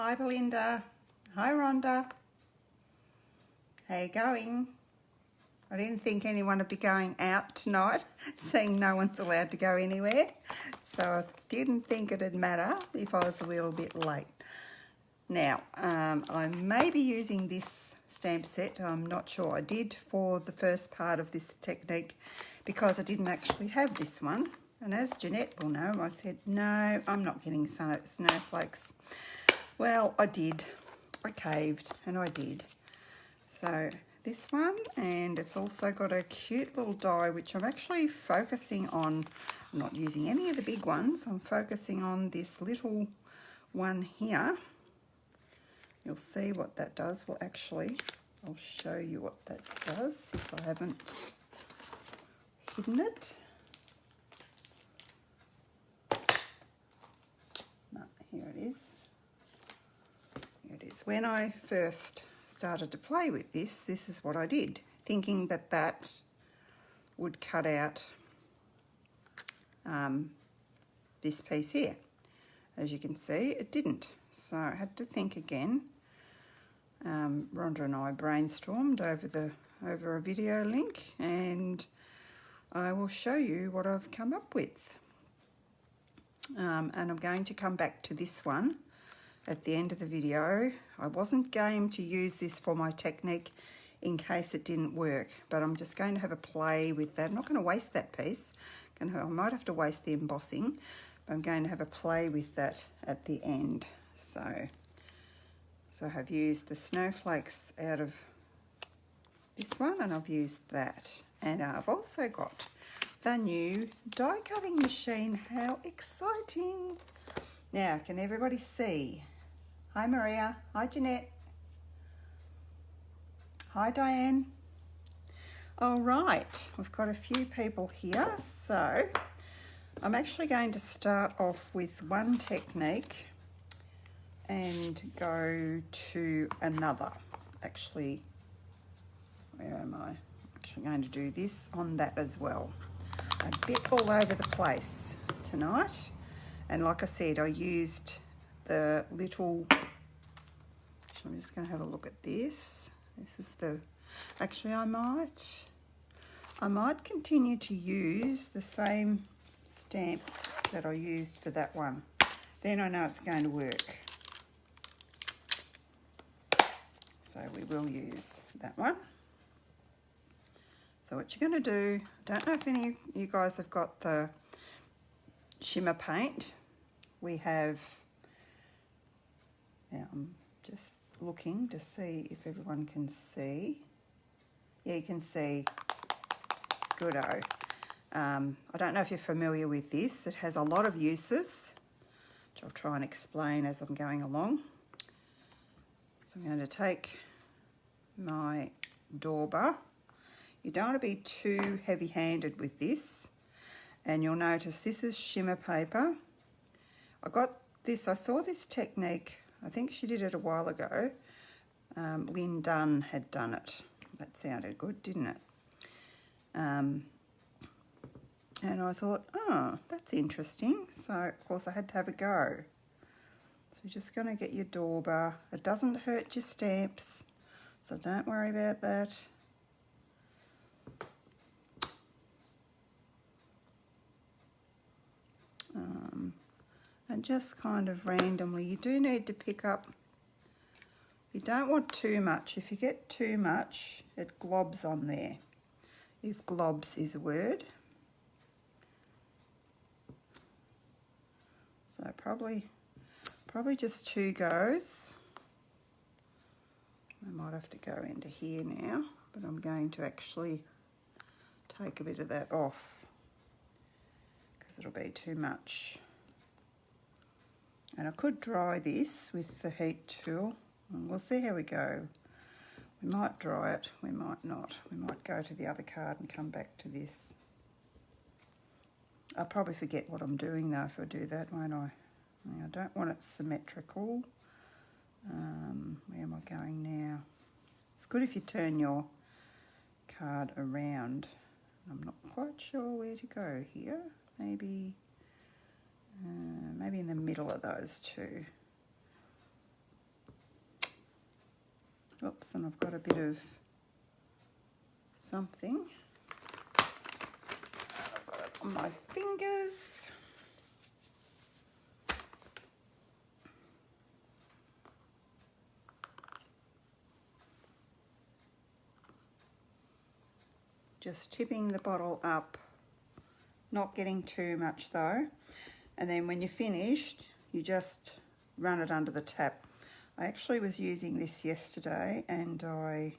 Hi Belinda. Hi Rhonda. How you going? I didn't think anyone would be going out tonight, seeing no one's allowed to go anywhere. So I didn't think it'd matter if I was a little bit late. Now, I may be using this stamp set. I'm not sure. I did for the first part of this technique because I didn't actually have this one. And as Jeanette will know, I said, no, I'm not getting snowflakes. Well, I did. I caved and I did. So this one, and it's also got a cute little die which I'm actually focusing on. I'm not using any of the big ones. I'm focusing on this little one here. You'll see what that does. Well, actually, I'll show you what that does if I haven't hidden it. No, here it is. Here it is. When I first started to play with this is what I did, thinking that that would cut out this piece here. As you can see, it didn't. So I had to think again. Rhonda and I brainstormed over a video link, and I will show you what I've come up with. And I'm going to come back to this one at the end of the video. I wasn't game to use this for my technique in case it didn't work, but I'm just going to have a play with that. I'm not going to waste that piece. I might have to waste the embossing, but I'm going to have a play with that at the end. So I have used the snowflakes out of this one, and I've used that. And I've also got the new die cutting machine. How exciting! Now, can everybody see? Hi Maria, hi Jeanette, hi Diane. All right, we've got a few people here. So I'm actually going to start off with one technique and go to another. Actually, where am I? I'm actually going to do this on that as well. A bit all over the place tonight. And like I said, I used the little, I'm just going to have a look at this. This is the, actually I might continue to use the same stamp that I used for that one. Then I know it's going to work. So we will use that one. So what you're going to do, I don't know if any of you guys have got the shimmer paint. We have, now I'm just looking to see if everyone can see. Yeah, you can see. Good-o. I don't know if you're familiar with this. It has a lot of uses, which I'll try and explain as I'm going along. So I'm going to take my dauber. You don't want to be too heavy-handed with this. And you'll notice this is shimmer paper. I got this, I saw this technique, I think she did it a while ago. Lynn Dunn had done it. That sounded good, didn't it? And I thought, oh, that's interesting. So, of course, I had to have a go. So you're just going to get your dauber. It doesn't hurt your stamps, so don't worry about that. And just kind of randomly, you do need to pick up, you don't want too much. If you get too much, it globs on there. If globs is a word. So probably just 2 goes. I might have to go into here now, but I'm going to actually take a bit of that off because it'll be too much. And I could dry this with the heat tool, and we'll see how we go. We might dry it, we might not. We might go to the other card and come back to this. I'll probably forget what I'm doing though if I do that, won't I? I don't want it symmetrical. Where am I going now? It's good if you turn your card around. I'm not quite sure where to go here. Maybe in the middle of those two. Oops, and I've got a bit of something. I've got it on my fingers. Just tipping the bottle up, not getting too much though. And then when you're finished, you just run it under the tap. I actually was using this yesterday and I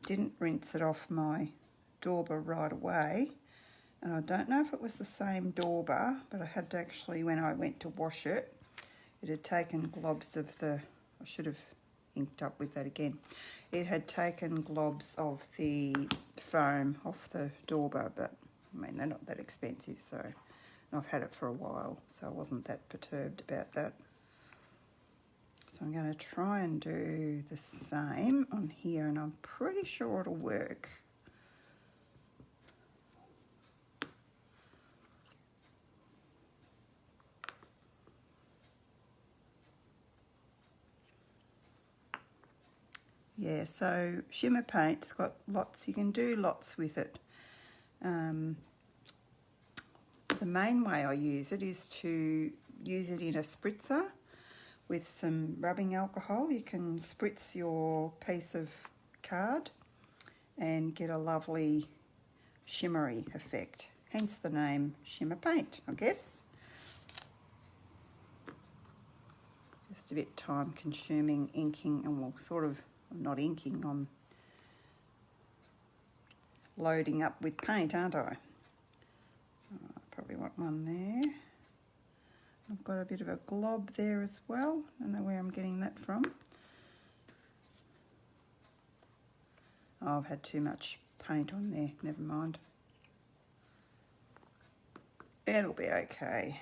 didn't rinse it off my dauber right away. And I don't know if it was the same dauber, but I had to actually, when I went to wash it, it had taken globs of the, I should have inked up with that again. It had taken globs of the foam off the dauber, but I mean, they're not that expensive, so and I've had it for a while, so I wasn't that perturbed about that. So I'm going to try and do the same on here, and I'm pretty sure it'll work. Yeah, so Shimmer paint's got lots, you can do lots with it. The main way I use it is to use it in a spritzer with some rubbing alcohol. You can spritz your piece of card and get a lovely shimmery effect, hence the name Shimmer paint, I guess. Just a bit time consuming inking, and we'll sort of, not inking, I'm loading up with paint, aren't I? So I probably want one there. I've got a bit of a glob there as well. I don't know where I'm getting that from. Oh, I've had too much paint on there, never mind. It'll be okay.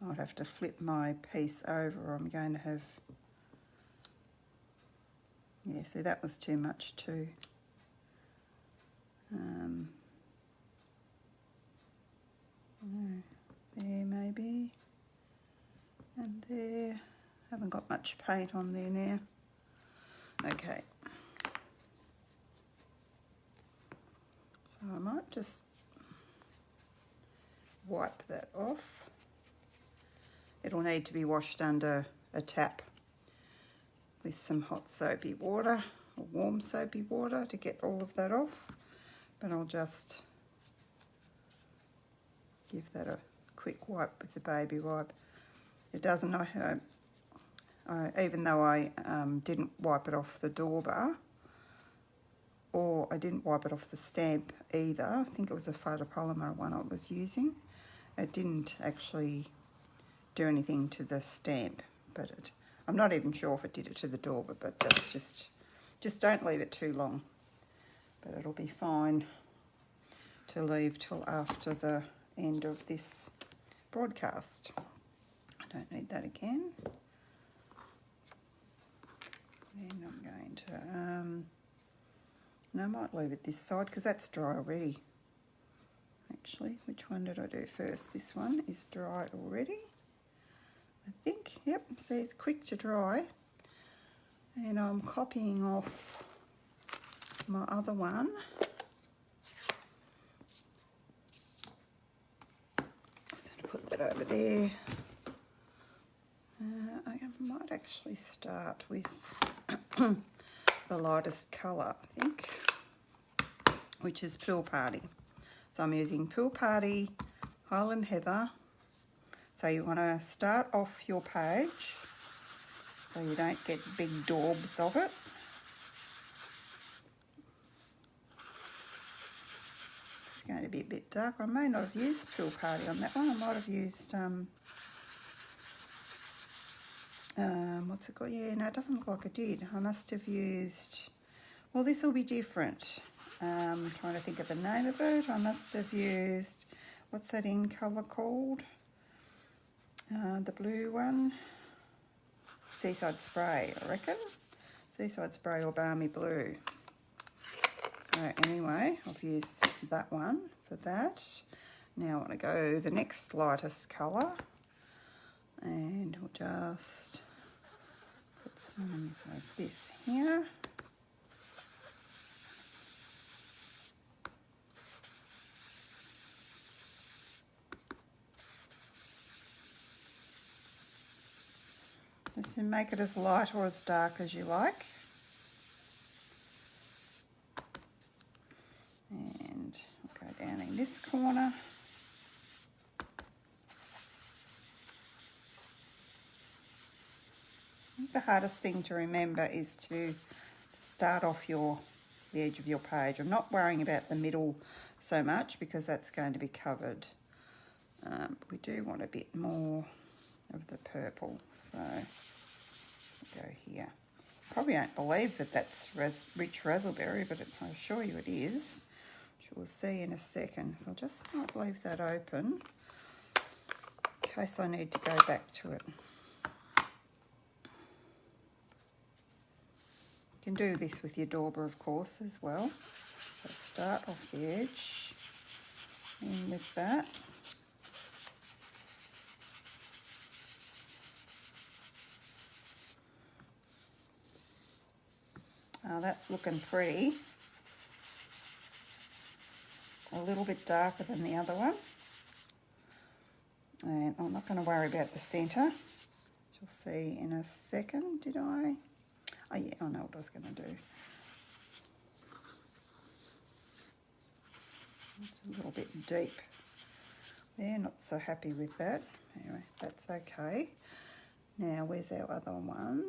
I'd have to flip my piece over, or I'm going to have, yeah, see, that was too much too. There maybe, and there. Haven't got much paint on there now. Okay. So I might just wipe that off. It'll need to be washed under a tap with some hot soapy water, or warm soapy water, to get all of that off. But I'll just give that a quick wipe with the baby wipe. It doesn't know how, even though I didn't wipe it off the dauber, or I didn't wipe it off the stamp either. I think it was a photopolymer one I was using. It didn't actually do anything to the stamp, but I'm not even sure if it did it to the dauber, but just don't leave it too long. But it'll be fine to leave till after the end of this broadcast. I don't need that again. Then I'm going to, no, I might leave it this side because that's dry already. Actually, which one did I do first? This one is dry already, I think. Yep, see, it's quick to dry. And I'm copying off my other one. So to put that over there. I might actually start with the lightest colour, I think, which is Pool Party. So I'm using Pool Party Highland Heather. So you want to start off your page so you don't get big daubs of it. It's going to be a bit dark. I may not have used Pool Party on that one. I might have used, what's it called? Yeah, no, it doesn't look like I did. I must have used, well, this will be different. Trying to think of the name of it. I must have used, what's that in colour called? The blue one. Seaside Spray, I reckon. Seaside Spray or Balmy Blue. So anyway, I've used that one for that. Now I want to go the next lightest colour. And we'll just put some of this here. Just make it as light or as dark as you like. And we'll go down in this corner. The hardest thing to remember is to start off the edge of your page. I'm not worrying about the middle so much because that's going to be covered. We do want a bit more of the purple, so we'll go here. Probably won't believe that that's rich raspberry, but I assure you it is, which we'll see in a second. So I'll just might leave that open in case I need to go back to it. You can do this with your dauber, of course, as well. So start off the edge in with that. Oh, that's looking pretty. A little bit darker than the other one. And I'm not going to worry about the centre. You'll see in a second. Did I? Oh yeah, I know what I was going to do. It's a little bit deep there, not so happy with that. Anyway, that's okay. Now, where's our other one?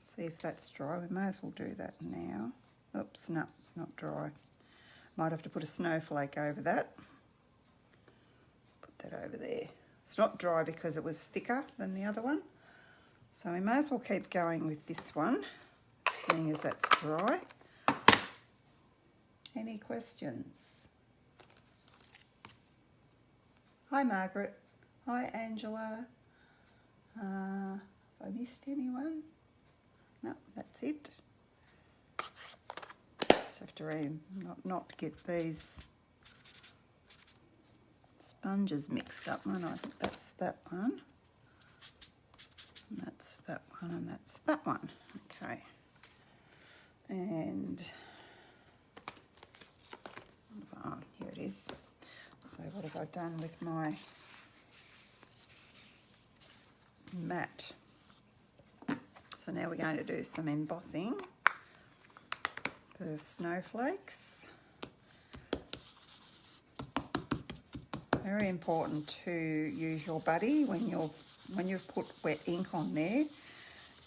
See if that's dry. We may as well do that now. Oops, no, it's not dry. Might have to put a snowflake over that. Put that over there. It's not dry because it was thicker than the other one. So we may as well keep going with this one, seeing as that's dry. Any questions? Hi Margaret. Hi Angela. Have I missed anyone? No, that's it. Just have to not get these sponges mixed up, won't I? I think that's that one. And that's that one, and that's that one. Okay. And oh, here it is. So what have I done with my mat? So now we're going to do some embossing for the snowflakes. Very important to use your buddy when you've put wet ink on there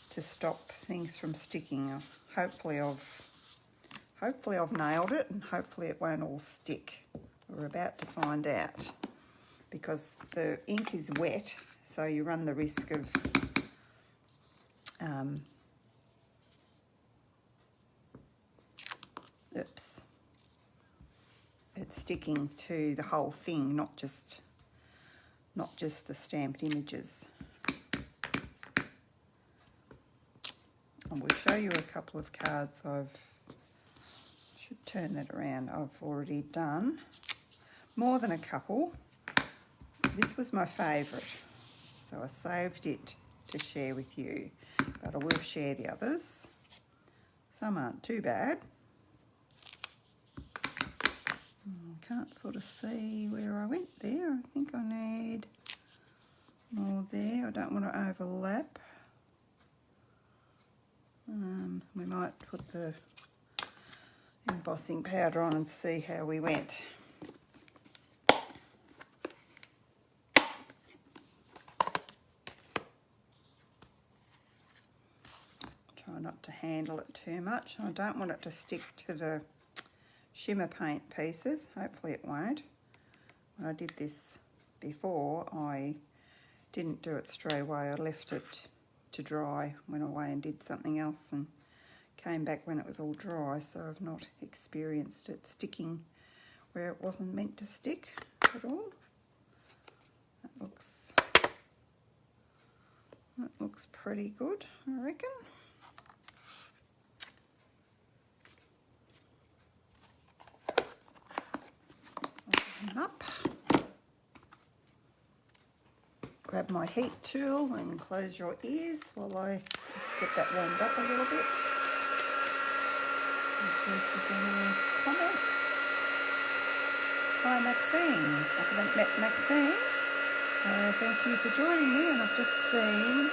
to stop things from sticking. Hopefully I've nailed it, and hopefully it won't all stick. We're about to find out because the ink is wet, so you run the risk of it's sticking to the whole thing, not just the stamped images. And we'll show you a couple of cards should turn that around. I've already done more than a couple. This was my favourite, so I saved it to share with you, but I will share the others. Some aren't too bad. Can't sort of see where I went there. I think I need more there. I don't want to overlap. We might put the embossing powder on and see how we went. Try not to handle it too much. I don't want it to stick to the shimmer paint pieces. Hopefully it won't. When I did this before, I didn't do it straight away. I left it to dry, went away and did something else and came back when it was all dry, so I've not experienced it sticking where it wasn't meant to stick at all. That looks pretty good, I reckon. Up. grab my heat tool and close your ears while I just get that warmed up a little bit. And see if there's any comments. Hi Maxine, I haven't met Maxine, so thank you for joining me. And I've just seen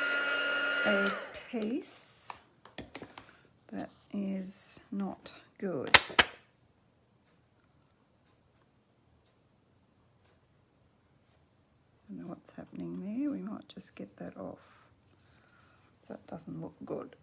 a piece that is not good. I don't know what's happening there. We might just get that off. So that doesn't look good.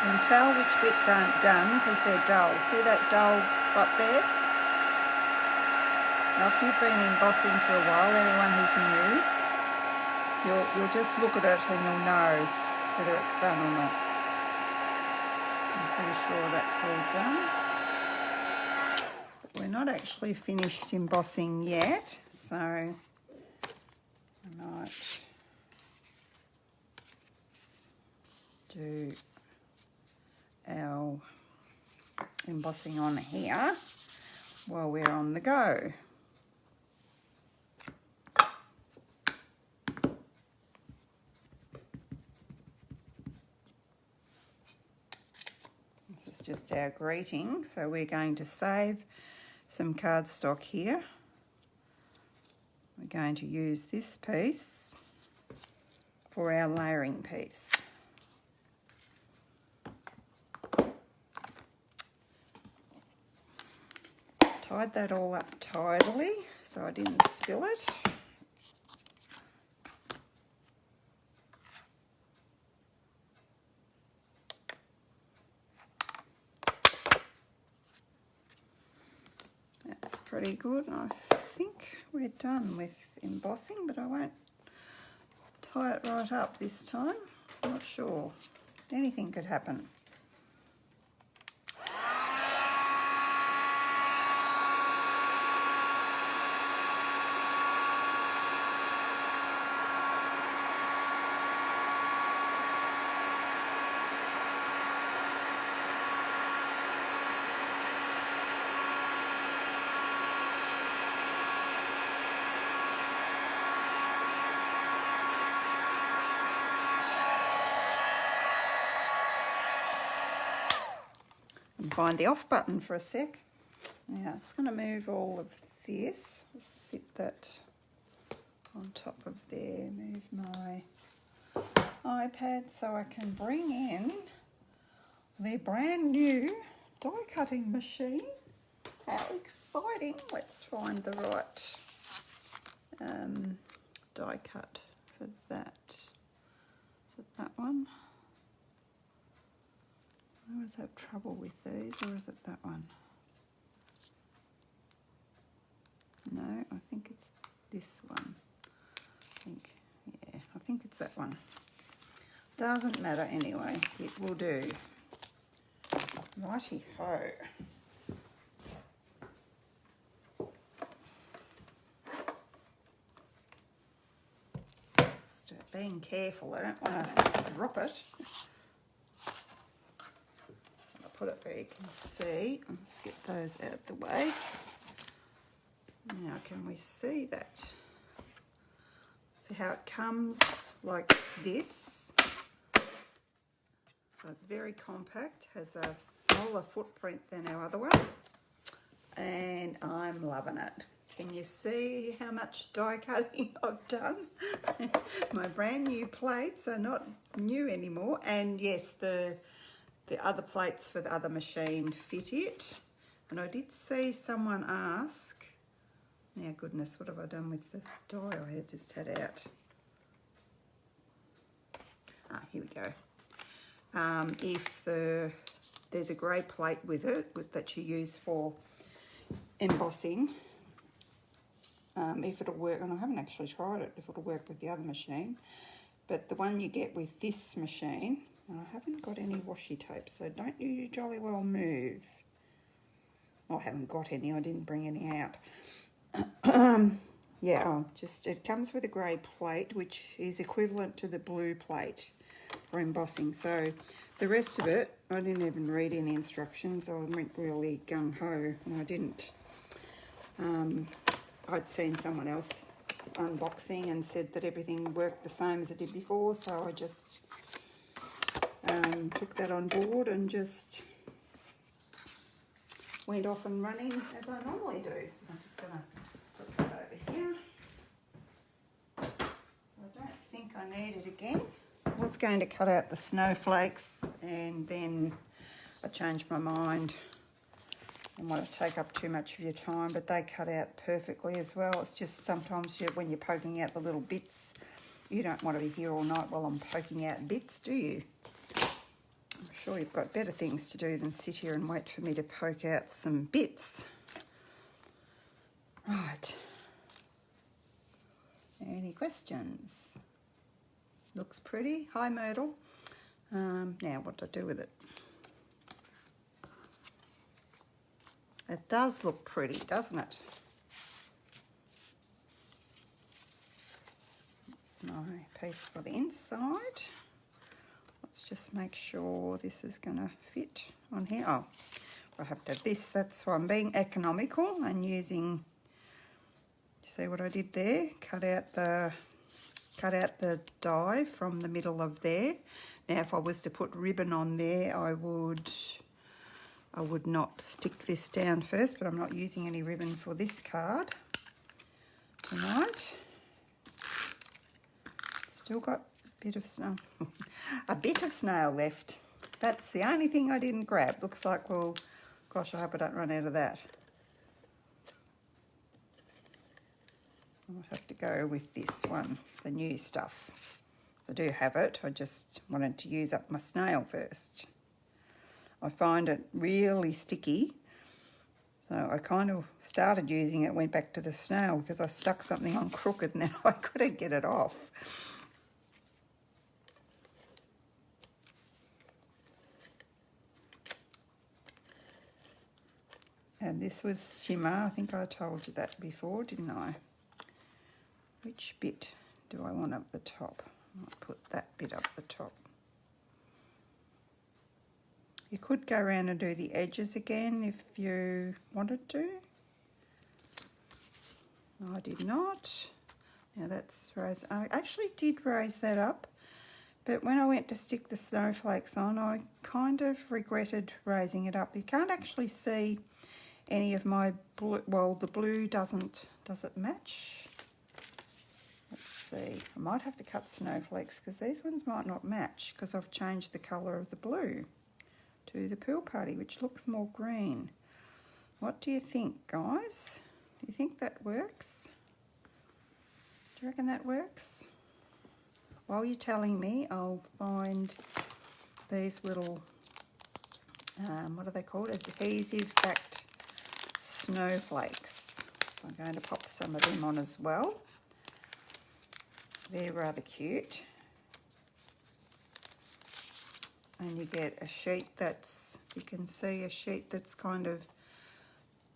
You can tell which bits aren't done because they're dull. See that dull spot there? Now if you've been embossing for a while, anyone who's new, you'll just look at it and you'll know whether it's done or not. I'm pretty sure that's all done. But we're not actually finished embossing yet, so I might do our embossing on here while we're on the go. This is just our greeting, so we're going to save some cardstock here. We're going to use this piece for our layering piece. Tied that all up tidily so I didn't spill it. That's pretty good. I think we're done with embossing, but I won't tie it right up this time. I'm not sure. Anything could happen. Find the off button for a sec. Now it's going to move all of this. Sit that on top of there. Move my iPad so I can bring in the brand new die cutting machine. How exciting! Let's find the right die cut for that. Is it that one? I always have trouble with these, or is it that one? No, I think it's this one. I think it's that one. Doesn't matter anyway, it will do. Righty-ho. Just being careful, I don't want to drop it. Put it where you can see. Let's get those out of the way. Now, can we see that? See how it comes like this? So it's very compact, has a smaller footprint than our other one, and I'm loving it. Can you see how much die cutting I've done? My brand new plates are not new anymore, and yes, the other plates for the other machine fit it. And I did see someone ask, now goodness, what have I done with the die I had just had out? Here we go. If there's a grey plate with it that you use for embossing, if it'll work, and I haven't actually tried it, if it'll work with the other machine, but the one you get with this machine, and I haven't got any washi tape, so don't you jolly well move. I haven't got any, I didn't bring any out. Yeah, it comes with a grey plate, which is equivalent to the blue plate for embossing. So the rest of it, I didn't even read any instructions. I went really gung-ho, and I didn't. I'd seen someone else unboxing and said that everything worked the same as it did before, so I just took that on board and just went off and running as I normally do. So I'm just going to put that over here. So I don't think I need it again. I was going to cut out the snowflakes, and then I changed my mind. I don't want to take up too much of your time, but they cut out perfectly as well. It's just sometimes when you're poking out the little bits, you don't want to be here all night while I'm poking out bits, do you? I'm sure you've got better things to do than sit here and wait for me to poke out some bits. Right. Any questions? Looks pretty. Hi, Myrtle. Now, what do I do with it? It does look pretty, doesn't it? That's my piece for the inside. Let's just make sure this is going to fit on here. Oh, I have to have this. That's why I'm being economical and using, you see what I did there? Cut out the die from the middle of there. Now, if I was to put ribbon on there, I would not stick this down first, but I'm not using any ribbon for this card tonight. Still got a bit of snow, a bit of snail left. That's the only thing I didn't grab. Looks like, well, gosh, I hope I don't run out of that. I might have to go with this one, the new stuff. So I do have it. I just wanted to use up my snail first. I find it really sticky, so I kind of started using it, went back to the snail because I stuck something on crooked and then I couldn't get it off. And this was Shimmer. I think I told you that before, didn't I? Which bit do I want up the top? I'll put that bit up the top. You could go around and do the edges again if you wanted to. I did not. Now that's raised. I actually did raise that up, but when I went to stick the snowflakes on, I kind of regretted raising it up. You can't actually see any of my blue. Well, the blue does it match? Let's see. I might have to cut snowflakes because these ones might not match because I've changed the colour of the blue to the pool party, which looks more green. What do you think, guys? Do you think that works? Do you reckon that works? While you're telling me, I'll find these little, what are they called? Adhesive-backed snowflakes. So I'm going to pop some of them on as well. They're rather cute. And you get a sheet that's, you can see a sheet that's kind of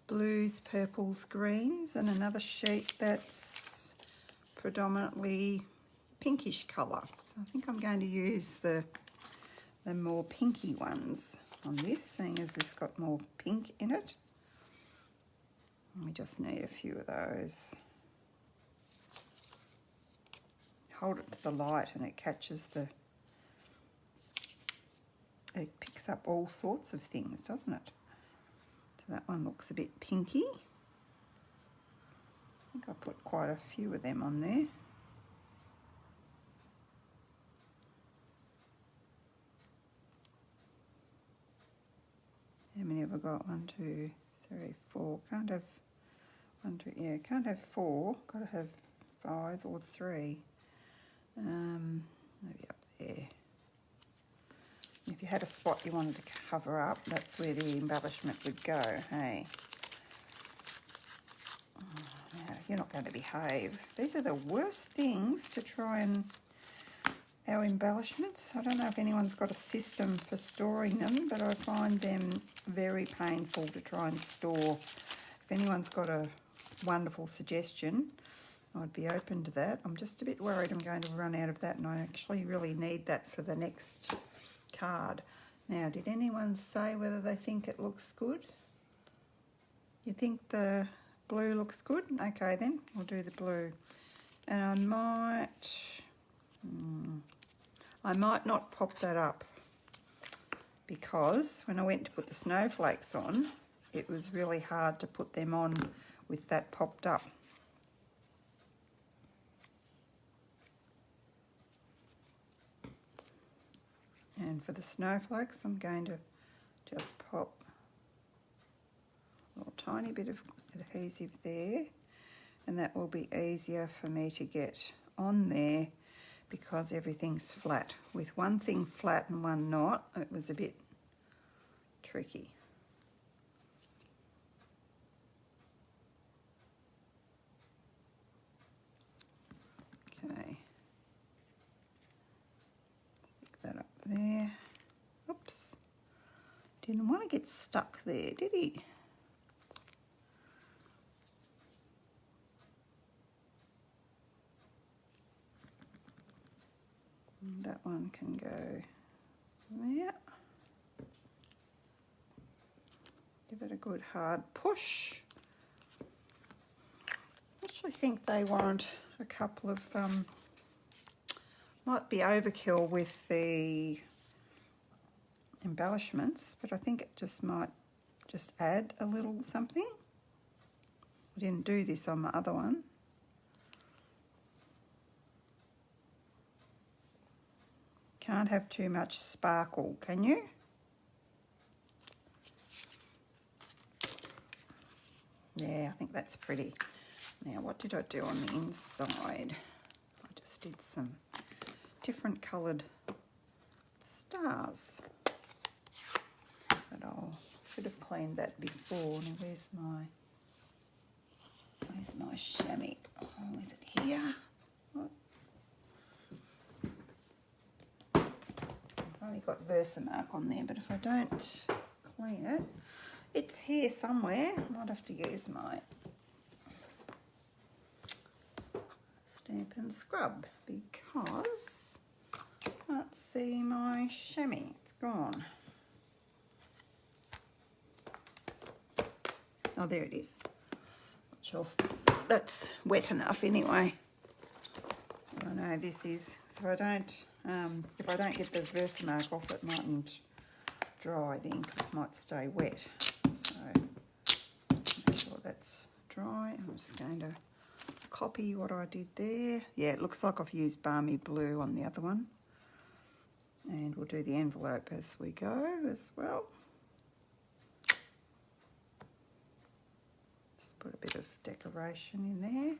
blues, purples, greens, and another sheet that's predominantly pinkish colour. So I think I'm going to use the more pinky ones on this, seeing as it's got more pink in it. And we just need a few of those. Hold it to the light and it catches the, it picks up all sorts of things, doesn't it? So that one looks a bit pinky. think I put quite a few of them on there. How many have I got? 1, 2, 3, 4. Can't have 1, 2. Yeah, can't have 4. Got to have 5 or 3. Maybe up there. If you had a spot you wanted to cover up, that's where the embellishment would go. Hey. Oh, no, you're not going to behave. These are the worst things to try and... Our embellishments, I don't know if anyone's got a system for storing them, but I find them very painful to try and store. If anyone's got a wonderful suggestion, I'd be open to that. I'm just a bit worried I'm going to run out of that, and I actually really need that for the next card. Now, did anyone say whether they think it looks good? You think the blue looks good? Okay then, we'll do the blue. And I might not pop that up, because when I went to put the snowflakes on, it was really hard to put them on with that popped up. And for the snowflakes, I'm going to just pop a little tiny bit of adhesive there, and that will be easier for me to get on there because everything's flat. With one thing flat and one not, it was a bit tricky. Okay. Pick that up there. Oops. Didn't want to get stuck there, did he? That one can go there. Give it a good hard push. I actually think they want a couple of, might be overkill with the embellishments, but I think it just might just add a little something. I didn't do this on my other one. Can't have too much sparkle, can you? Yeah, I think that's pretty. Now, what did I do on the inside? I just did some different coloured stars. But I should have cleaned that before. Now, where's my chamois? Oh, is it here? What? I've only got Versamark on there, but if I don't clean it, it's here somewhere. I might have to use my Stamp and Scrub because I can't see my chamois. It's gone. Oh, there it is. Not sure if that's wet enough anyway. I know this is, so if I don't get the Versamark off, it mightn't dry. The ink might stay wet. So make sure that's dry. I'm just going to copy what I did there. Yeah, it looks like I've used Balmy Blue on the other one. And we'll do the envelope as we go as well. Just put a bit of decoration in there.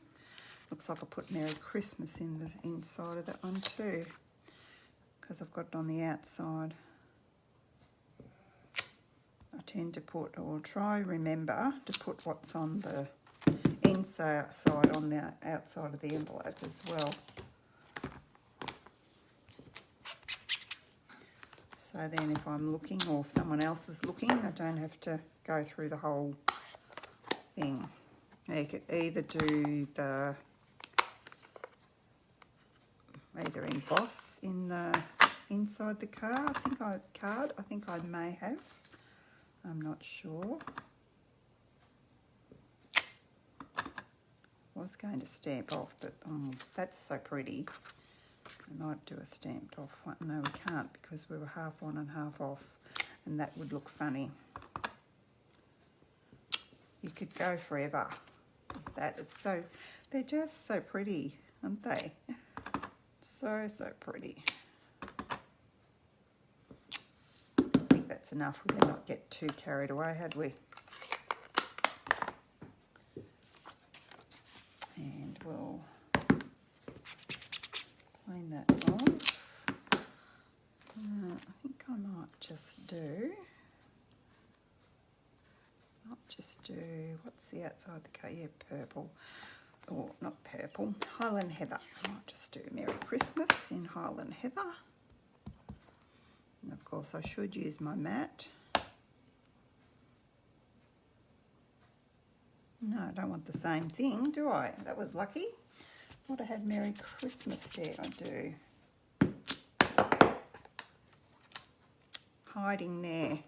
Looks like I put Merry Christmas in the inside of that one too, because I've got it on the outside. I tend to put, or try remember to put what's on the inside on the outside of the envelope as well. So then if I'm looking, or if someone else is looking, I don't have to go through the whole thing. You could either do the emboss in the inside the card. I think I may have. I'm not sure. I was going to stamp off, but that's so pretty. I might do a stamped off one. No, we can't because we were half on and half off, and that would look funny. You could go forever that. It's so, they're just so pretty, aren't they? So pretty. I think that's enough. We did not get too carried away, had we? And we'll plane that off. I think I might just do, what's the outside the colour? Yeah, purple. Or not purple, Highland Heather. I might just do Merry Christmas in Highland Heather. And of course I should use my mat. No, I don't want the same thing, do I? That was lucky. Would have had Merry Christmas there, I do. Hiding there.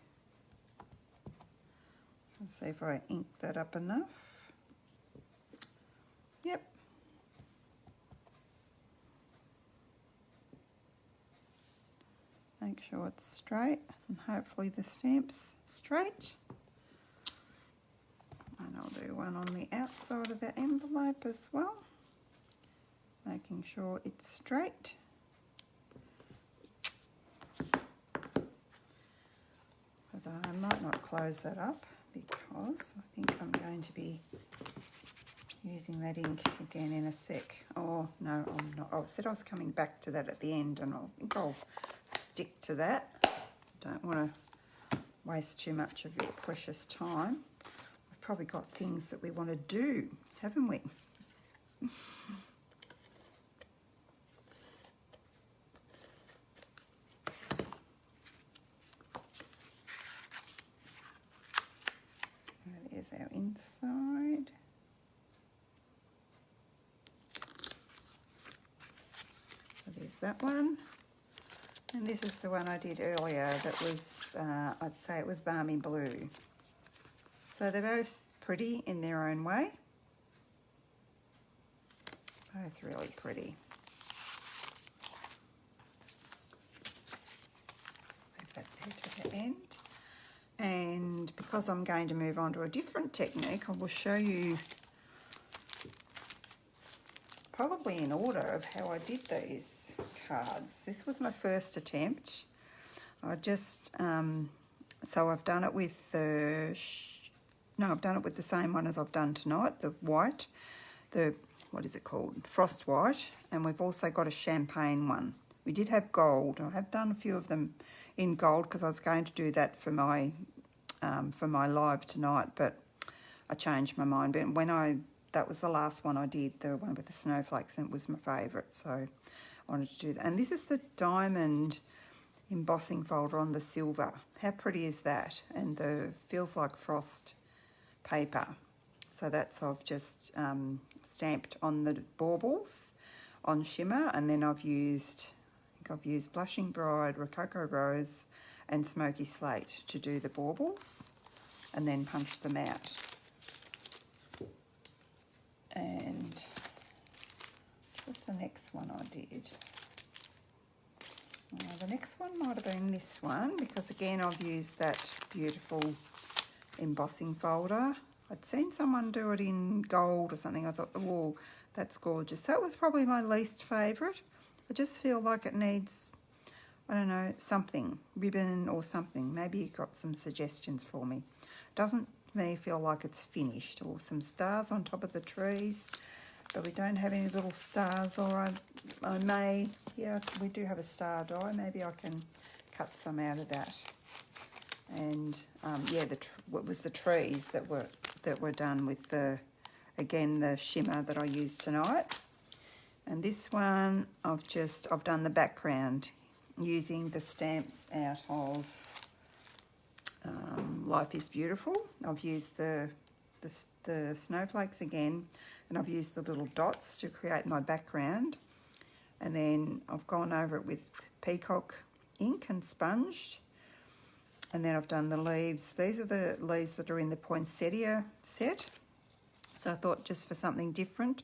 So let's see if I ink that up enough. Yep. Make sure it's straight and hopefully the stamp's straight. And I'll do one on the outside of the envelope as well, making sure it's straight. Because I might not close that up because I think I'm going to be using that ink again in a sec. Oh, no, I'm not. I said I was coming back to that at the end, and I think I'll stick to that. Don't want to waste too much of your precious time. We've probably got things that we want to do, haven't we? There's our inside. So there's that one. And this is the one I did earlier that was, I'd say it was Balmy Blue. So they're both pretty in their own way. Both really pretty. Just leave that there to the end. And because I'm going to move on to a different technique, I will show you probably in order of how I did these cards. This was my first attempt. I just, so I've done it with the, I've done it with the same one as I've done tonight, the white, the, what is it called? Frost white. And we've also got a champagne one. We did have gold. I have done a few of them in gold because I was going to do that for my live tonight, but I changed my mind. But when that was the last one I did, the one with the snowflakes, and it was my favourite, so I wanted to do that. And this is the diamond embossing folder on the silver. How pretty is that? And the feels like frost paper. So that's, I've just stamped on the baubles on Shimmer, and then I've used Blushing Bride, Rococo Rose and Smoky Slate to do the baubles, and then punched them out. And what's the next one I did? The next one might have been this one, because again I've used that beautiful embossing folder. I'd seen someone do it in gold or something. I thought, oh, that's gorgeous. That was probably my least favourite. I just feel like it needs, I don't know, something, ribbon or something. Maybe you got some suggestions for me. Doesn't to me feel like it's finished. Or some stars on top of the trees, but we don't have any little stars. Or I may, yeah, we do have a star die. Maybe I can cut some out of that. And yeah, what was the trees that were done with the, again, the shimmer that I used tonight. And this one, I've done the background using the stamps out of Life is Beautiful. I've used the snowflakes again, and I've used the little dots to create my background. And then I've gone over it with peacock ink and sponged. And then I've done the leaves. These are the leaves that are in the poinsettia set. So I thought just for something different,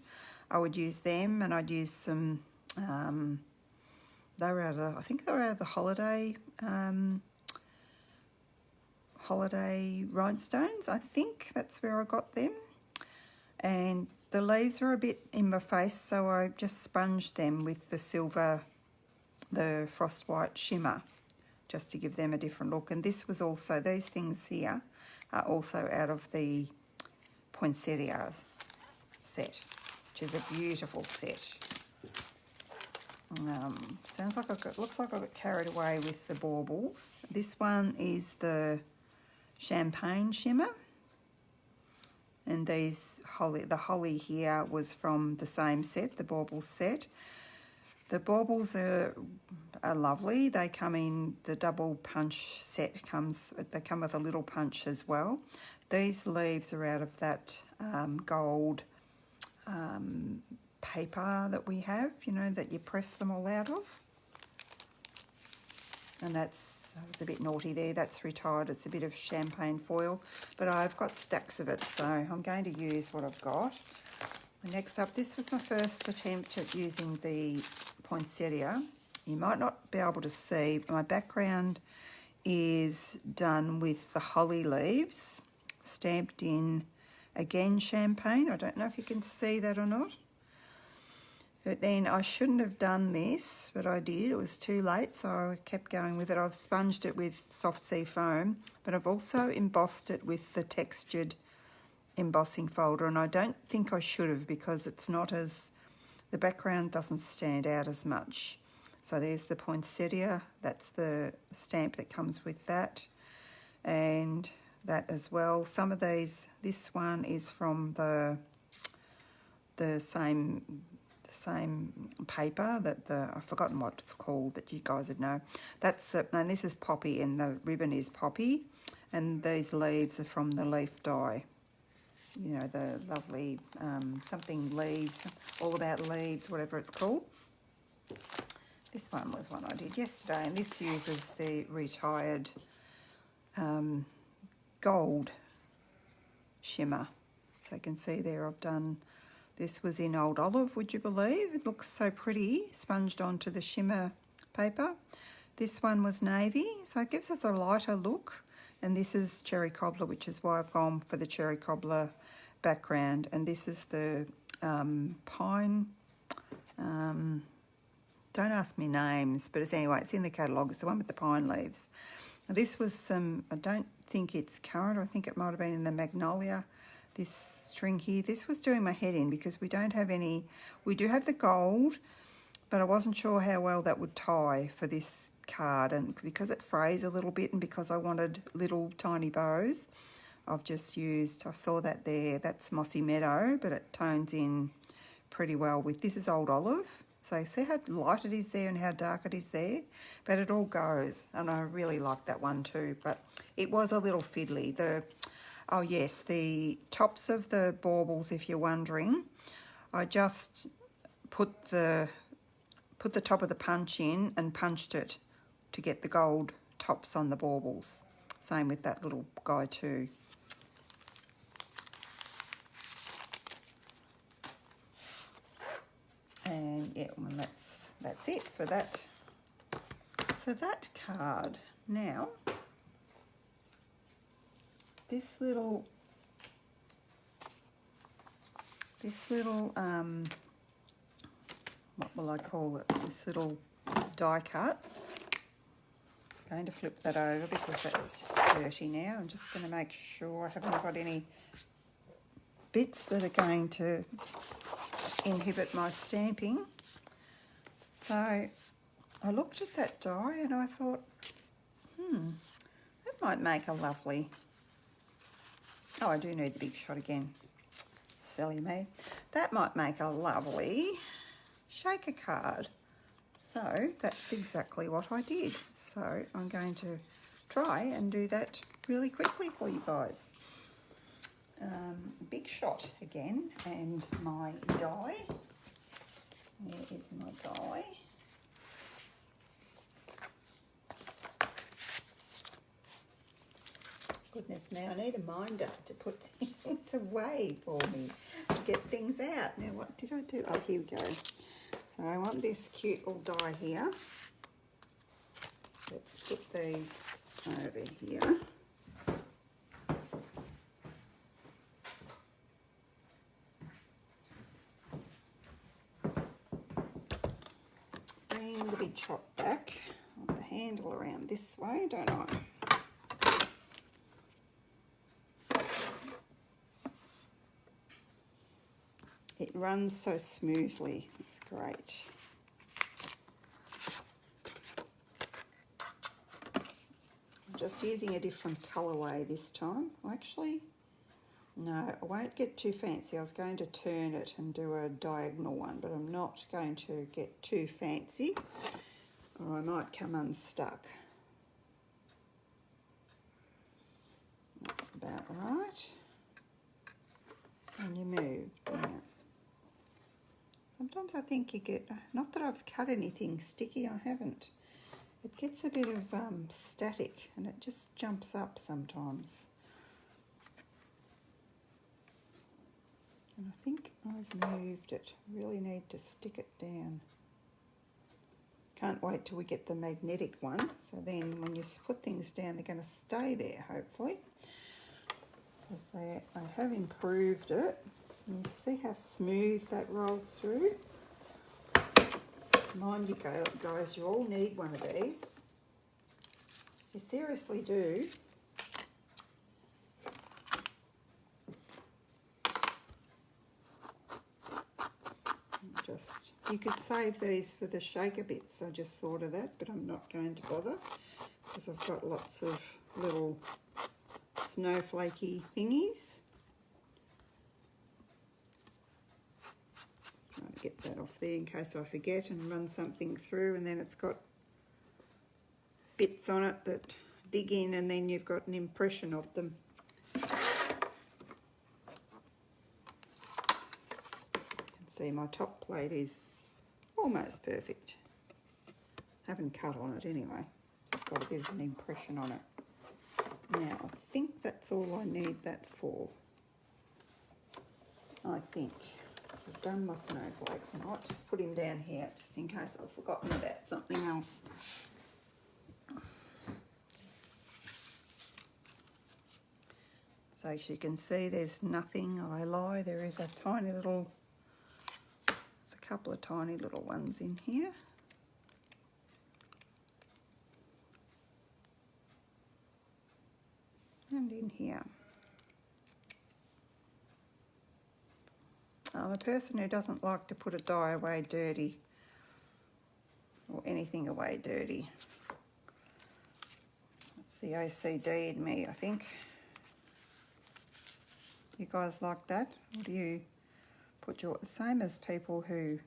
I would use them, and I'd use some, they were out of, I think they were out of the holiday rhinestones. I think that's where I got them. and the leaves are a bit in my face, so I just sponged them with the silver, the Frost White Shimmer, just to give them a different look. And this was also, these things here are also out of the Poinsettia set, which is a beautiful set. Sounds like looks like I got carried away with the baubles. This one is the Champagne Shimmer, and these the holly here was from the same set, the baubles set. The baubles are lovely. They come in the double punch set. They come with a little punch as well. These leaves are out of that gold paper that we have, you know, that you press them all out of. And I was a bit naughty there, that's retired. It's a bit of champagne foil, but I've got stacks of it, so I'm going to use what I've got. And next up, this was my first attempt at using the poinsettia. You might not be able to see, my background is done with the holly leaves, stamped in, again, champagne. I don't know if you can see that or not. But then I shouldn't have done this, but I did. It was too late, so I kept going with it. I've sponged it with soft sea foam, but I've also embossed it with the textured embossing folder, and I don't think I should have, because it's not as, the background doesn't stand out as much. So there's the poinsettia, that's the stamp that comes with that, and that as well. Some of these, this one is from the same paper that I've forgotten what it's called, but you guys would know. That's the, and this is poppy, and the ribbon is poppy, and these leaves are from the leaf dye. You know, the lovely something leaves, all about leaves, whatever it's called. This one was one I did yesterday, and this uses the retired gold shimmer. So you can see there I've done, this was in Old Olive, would you believe? It looks so pretty, sponged onto the shimmer paper. This one was navy, so it gives us a lighter look. And this is cherry cobbler, which is why I've gone for the cherry cobbler background. And this is the pine, don't ask me names, but anyway, it's in the catalogue. It's the one with the pine leaves. Now, this was some, I don't think it's currant, I think it might have been in the magnolia, this string here. This was doing my head in because we don't have any, we do have the gold, but I wasn't sure how well that would tie for this card, and because it frays a little bit and because I wanted little tiny bows, I've just used, I saw that there, that's Mossy Meadow, but it tones in pretty well with, this is Old Olive. So see how light it is there and how dark it is there, but it all goes, and I really like that one too, but it was a little fiddly. Oh yes, the tops of the baubles, if you're wondering, I just put the top of the punch in and punched it to get the gold tops on the baubles. Same with that little guy too. And yeah, well, that's it for that card. Now, this little what will I call it? This little die cut. I'm going to flip that over because that's dirty now. I'm just going to make sure I haven't got any bits that are going to inhibit my stamping. So I looked at that die and I thought, that might make a lovely, oh, I do need the big shot again, silly me. That might make a lovely shaker card. So that's exactly what I did. So I'm going to try and do that really quickly for you guys. Big shot again, and my die. Where is my die? Goodness, now I need a minder to put things away for me, to get things out. Now what did I do? Oh, here we go. So I want this cute little die here. Let's put these over here. heavy chop back. I want the handle around this way, don't I? It runs so smoothly, it's great. I'm just using a different colourway this time. Actually, no, I won't get too fancy. I was going to turn it and do a diagonal one, but I'm not going to get too fancy or I might come unstuck. That's about right. And you move, don't you? Sometimes I think you get, not that I've cut anything sticky, I haven't. It gets a bit of static and it just jumps up sometimes. And I think I've moved it. Really need to stick it down. Can't wait till we get the magnetic one. So then when you put things down, they're going to stay there, hopefully. Because I have improved it. And you see how smooth that rolls through? Mind you guys, you all need one of these. You seriously do. You could save these for the shaker bits. I just thought of that, but I'm not going to bother because I've got lots of little snowflakey thingies. Just trying to get that off there in case I forget and run something through, and then it's got bits on it that dig in and then you've got an impression of them. See, my top plate is almost perfect. Haven't cut on it anyway. Just got a bit of an impression on it. Now, I think that's all I need that for. I think. So I've done my snowflakes and I'll just put him down here just in case I've forgotten about something else. So as you can see, there's nothing. I lie. There is a tiny little... a couple of tiny little ones in here. And in here. I'm a person who doesn't like to put a die away dirty or anything away dirty. That's the OCD in me, I think. You guys like that? Or do you put your, same as people who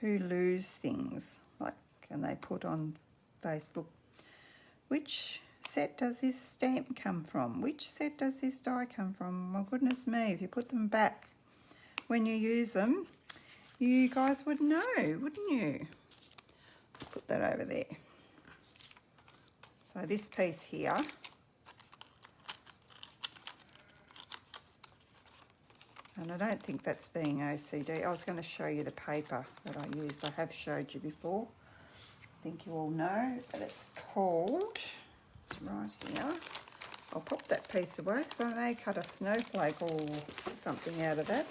lose things, like, and they put on Facebook, which set does this stamp come from? Which set does this die come from? My goodness me, if you put them back when you use them, you guys would know, wouldn't you? Let's put that over there. So this piece here, and I don't think that's being OCD. I was going to show you the paper that I used. I have showed you before. I think you all know, but it's called, it's right here. I'll pop that piece away because I may cut a snowflake or something out of that.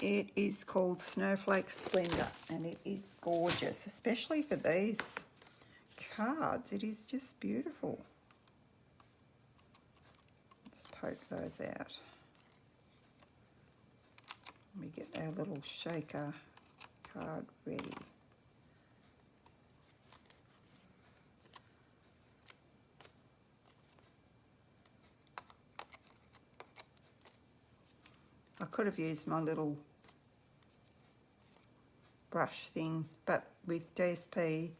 It is called Snowflake Splendor and it is gorgeous, especially for these cards. It is just beautiful. Let's poke those out. We get our little shaker card ready. I could have used my little brush thing, but with DSP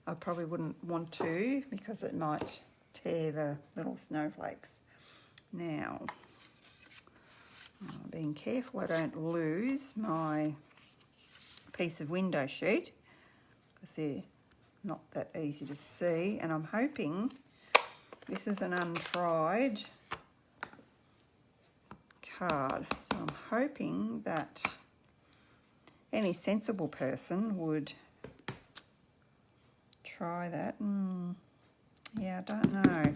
I probably wouldn't want to because it might tear the little snowflakes. Now, being careful I don't lose my piece of window sheet because they're not that easy to see, and I'm hoping this is an untried card, so I'm hoping that any sensible person would try that. Yeah, I don't know.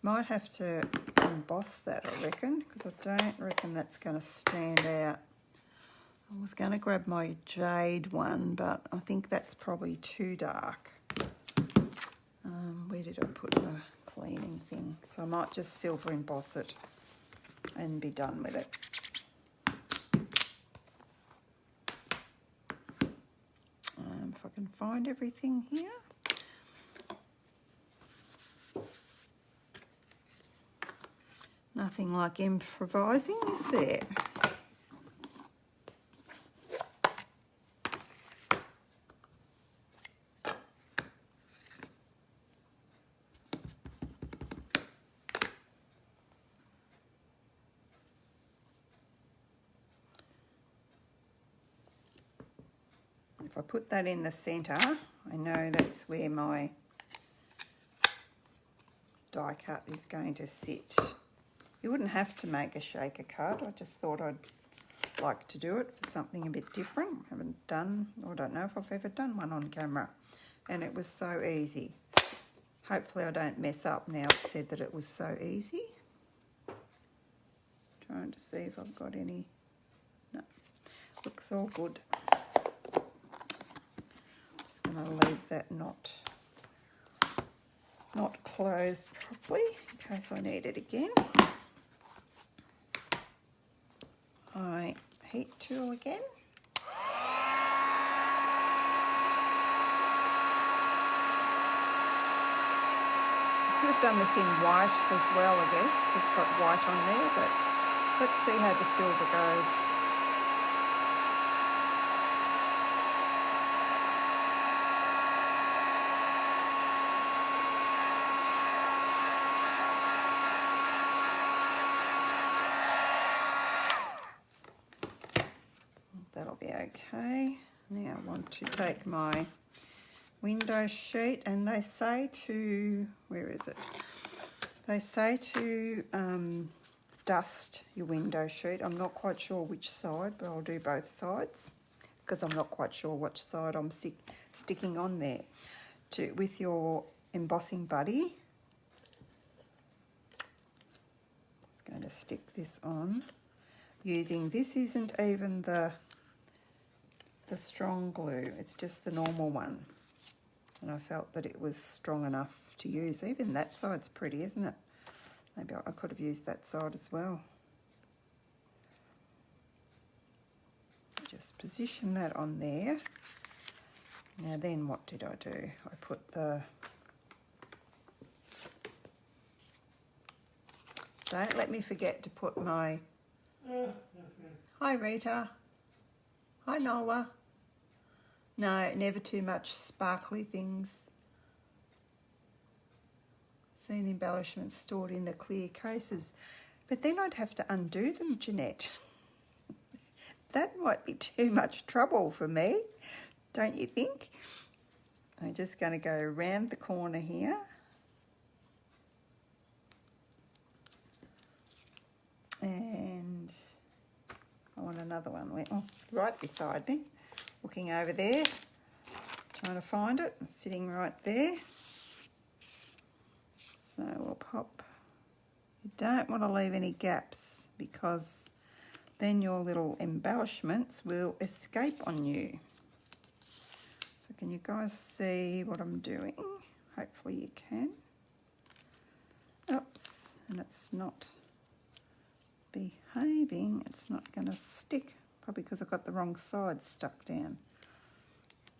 Might have to emboss that, I reckon, because I don't reckon that's going to stand out I was going to grab my jade one, but I think that's probably too dark. Where did I put the cleaning thing? So I might just silver emboss it and be done with it. If I can find everything here. Nothing like improvising, is there? If I put that in the centre, I know that's where my die cut is going to sit. You wouldn't have to make a shaker cut. I just thought I'd like to do it for something a bit different. I haven't done, or I don't know if I've ever done one on camera. And it was so easy. Hopefully I don't mess up now I've said that it was so easy. Trying to see if I've got any. No, looks all good. Just going to leave that not closed properly in case I need it again. My heat tool again. I could have done this in white as well, I guess. It's got white on there, but let's see how the silver goes. That'll be okay. Now I want to take my window sheet, and they say to, where is it? They say to dust your window sheet. I'm not quite sure which side, but I'll do both sides because I'm not quite sure which side I'm sticking on there. With your embossing buddy, just going to stick this on using, this isn't even the strong glue, it's just the normal one. And I felt that it was strong enough to use. Even that side's pretty, isn't it? Maybe I could have used that side as well. Just position that on there. Now then what did I do? I put the... Don't let me forget to put my... Hi Rita. Hi Nola. No, never too much sparkly things. Seen embellishments stored in the clear cases. But then I'd have to undo them, Jeanette. That might be too much trouble for me, don't you think? I'm just going to go around the corner here. And I want another one. Oh, right beside me. Looking over there, trying to find it. It's sitting right there. So we'll pop. You don't want to leave any gaps because then your little embellishments will escape on you. So can you guys see what I'm doing? Hopefully you can. Oops, and it's not behaving. It's not going to stick. Probably because I've got the wrong side stuck down.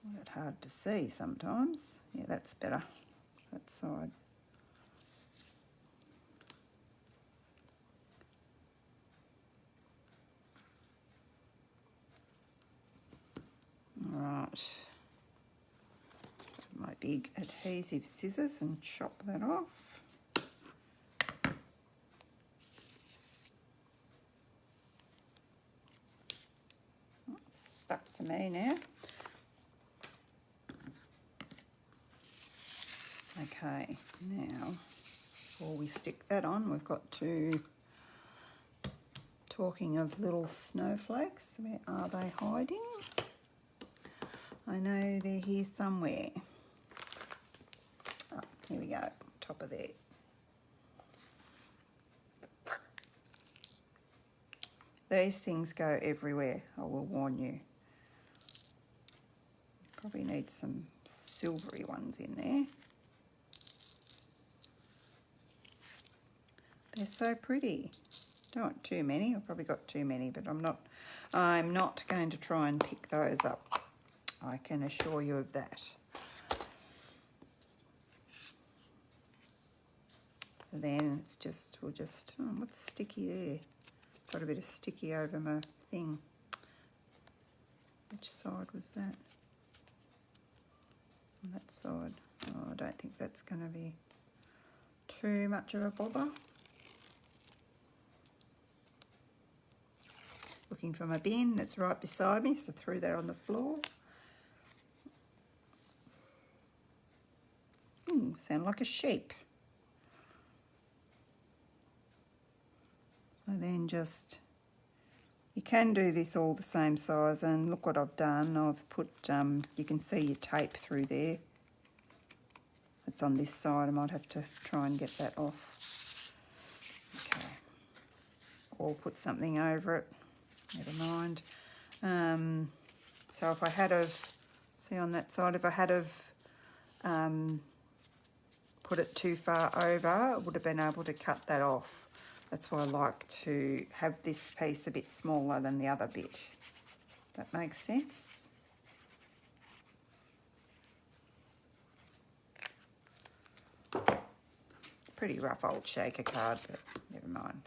A bit hard to see sometimes. Yeah, that's better. That side. Right. My big adhesive scissors and chop that off. It's stuck to me now. Okay, now before we stick that on, we've got to, talking of little snowflakes, where are they hiding? I know they're here somewhere. Oh, here we go, top of there. These things go everywhere, I will warn you. Probably need some silvery ones in there. They're so pretty. Don't want too many. I've probably got too many, but I'm not going to try and pick those up. I can assure you of that. So then it's just, oh, what's sticky there? Got a bit of sticky over my thing. Which side was that? On that side. Oh, I don't think that's going to be too much of a bother. Looking for my bin that's right beside me, so threw that on the floor. Sound like a sheep. So then just, you can do this all the same size, and look what I've done. I've put, you can see your tape through there. It's on this side. I might have to try and get that off. Okay. Or put something over it. Never mind. So if I had of, see on that side, if I had of put it too far over, I would have been able to cut that off. That's why I like to have this piece a bit smaller than the other bit. That makes sense. Pretty rough old shaker card, but never mind.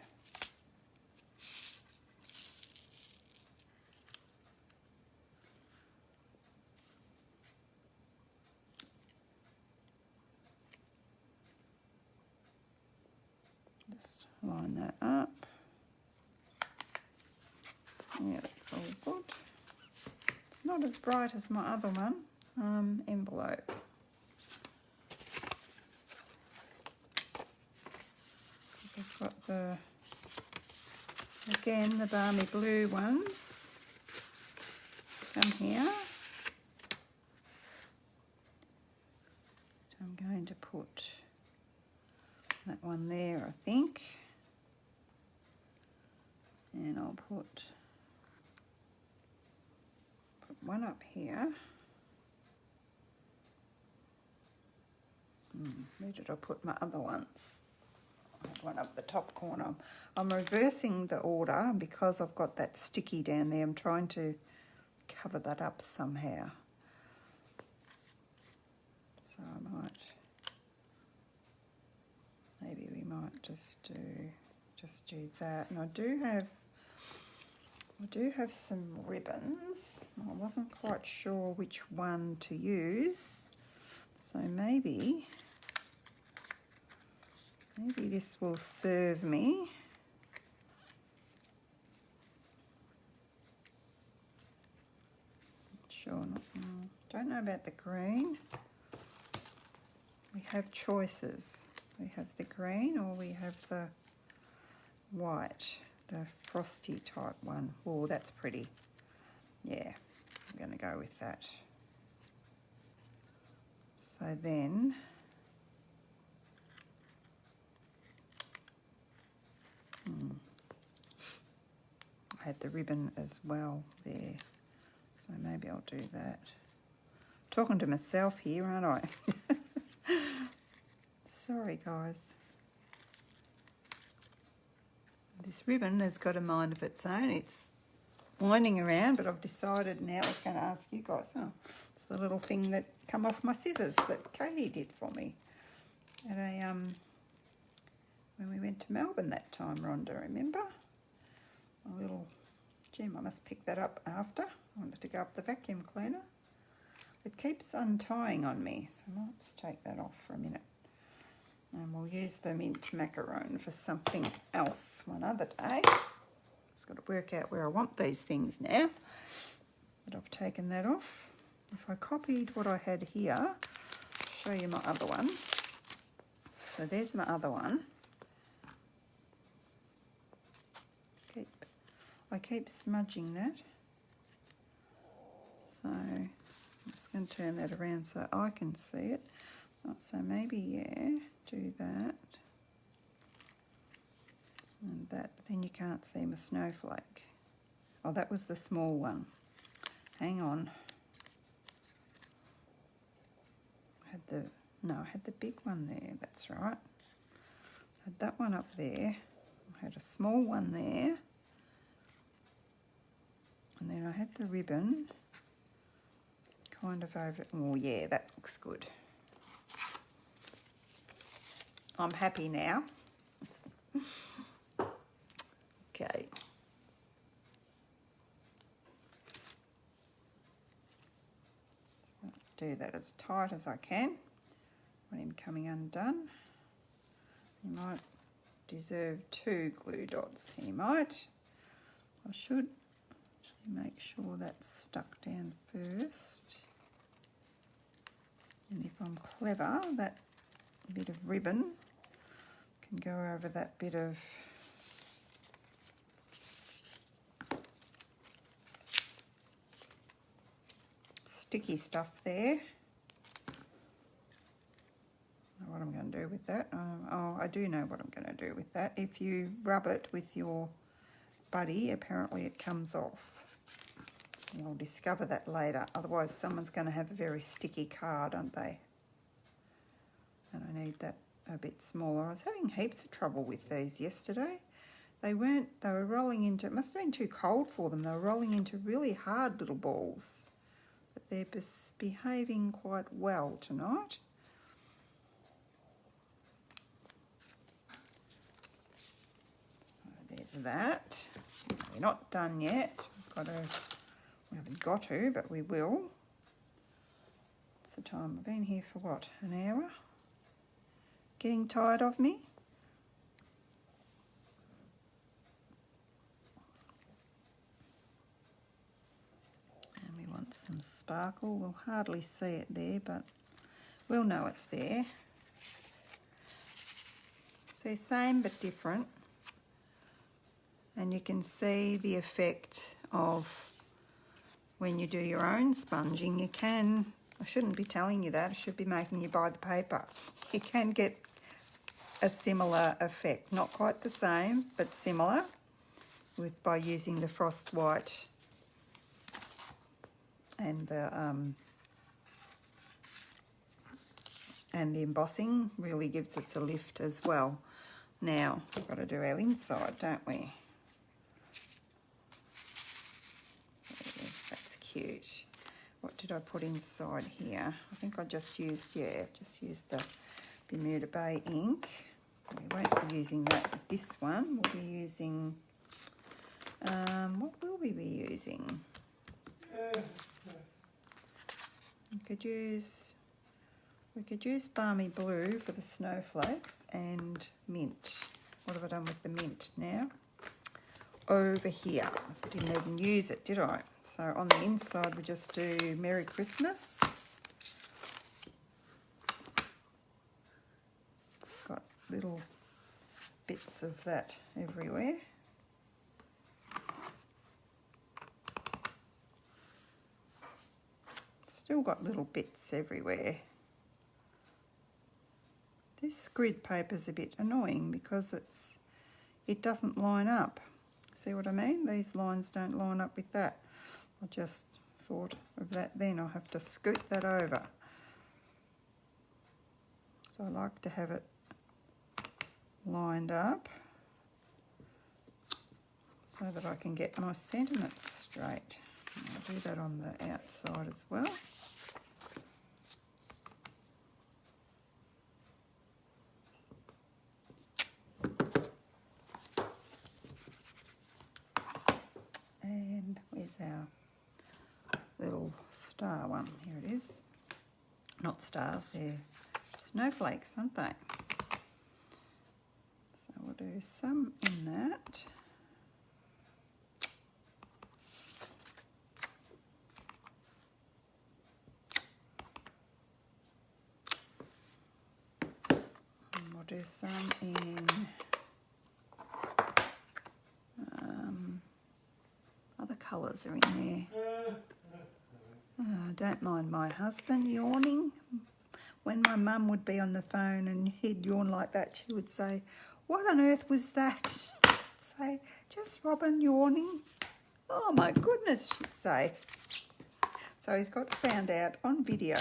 Just line that up. Yeah, that's all good. It's not as bright as my other one, envelope. I've got the, again, the balmy blue ones. Come here. I'm going to put that one there, I think. And I'll put one up here. Where did I put my other ones? I had one up the top corner. I'm reversing the order because I've got that sticky down there. I'm trying to cover that up somehow. So I might, maybe we might just do that. And I do have some ribbons. I wasn't quite sure which one to use. So maybe this will serve me. Sure, don't know about the green. We have choices. We have the green or we have the white, the frosty type one. Oh, that's pretty. Yeah, I'm going to go with that. So then, I had the ribbon as well there. So maybe I'll do that. Talking to myself here, aren't I? Sorry, guys. This ribbon has got a mind of its own. It's winding around, but I've decided now I was going to ask you guys. Oh, it's the little thing that come off my scissors that Katie did for me at a when we went to Melbourne that time, Rhonda, remember? A little gem. I must pick that up after. I wanted to go up the vacuum cleaner. It keeps untying on me, so I might just take that off for a minute. And we'll use the mint macaron for something else one other day. Just got to work out where I want these things now. But I've taken that off. If I copied what I had here, I'll show you my other one. So there's my other one. I keep smudging that. So I'm just going to turn that around so I can see it. So maybe, yeah, do that. And that, then you can't see my snowflake. Oh, that was the small one. Hang on. I had the big one there, that's right. I had that one up there. I had a small one there. And then I had the ribbon kind of over it. Oh yeah, that looks good. I'm happy now. Okay. So do that as tight as I can. Want him coming undone. He might deserve 2 glue dots. He might. I should make sure that's stuck down first. And if I'm clever, that bit of ribbon can go over that bit of sticky stuff there. What I'm going to do with that. Oh, I do know what I'm going to do with that. If you rub it with your buddy, apparently it comes off. I'll discover that later. Otherwise, someone's going to have a very sticky card, aren't they? And I need that a bit smaller. I was having heaps of trouble with these yesterday. They were rolling into, it must have been too cold for them. They were rolling into really hard little balls. But they're behaving quite well tonight. There's that. We're not done yet. We haven't got to, but we will. It's the time. I've been here for what, an hour? Getting tired of me? And we want some sparkle. We'll hardly see it there, but we'll know it's there. So same but different. And you can see the effect of when you do your own sponging. You can, I shouldn't be telling you that, I should be making you buy the paper. You can get a similar effect, not quite the same, but similar, by using the frost white and the embossing really gives it a lift as well. Now, we've got to do our inside, don't we? That's cute. What did I put inside here? I think I just used the Bermuda Bay ink. We won't be using that with this one. We'll be using, what will we be using? We could use Balmy Blue for the snowflakes and mint. What have I done with the mint now? Over here. I didn't even use it, did I? So on the inside we just do Merry Christmas. Got little bits of that everywhere. Still got little bits everywhere. This grid paper's a bit annoying because it doesn't line up. See what I mean? These lines don't line up with that. I just thought of that then. I'll have to scoot that over. So I like to have it lined up so that I can get my sentiments straight. And I'll do that on the outside as well. And where's our little star one? Here it is. Not stars, they're snowflakes, aren't they? So we'll do some in that. And we'll do some in other colours are in there. Don't mind my husband yawning. When my mum would be on the phone and he'd yawn like that, she would say, "What on earth was that?" I'd say, "Just Robin yawning." Oh my goodness, she'd say. So he's got found out on video,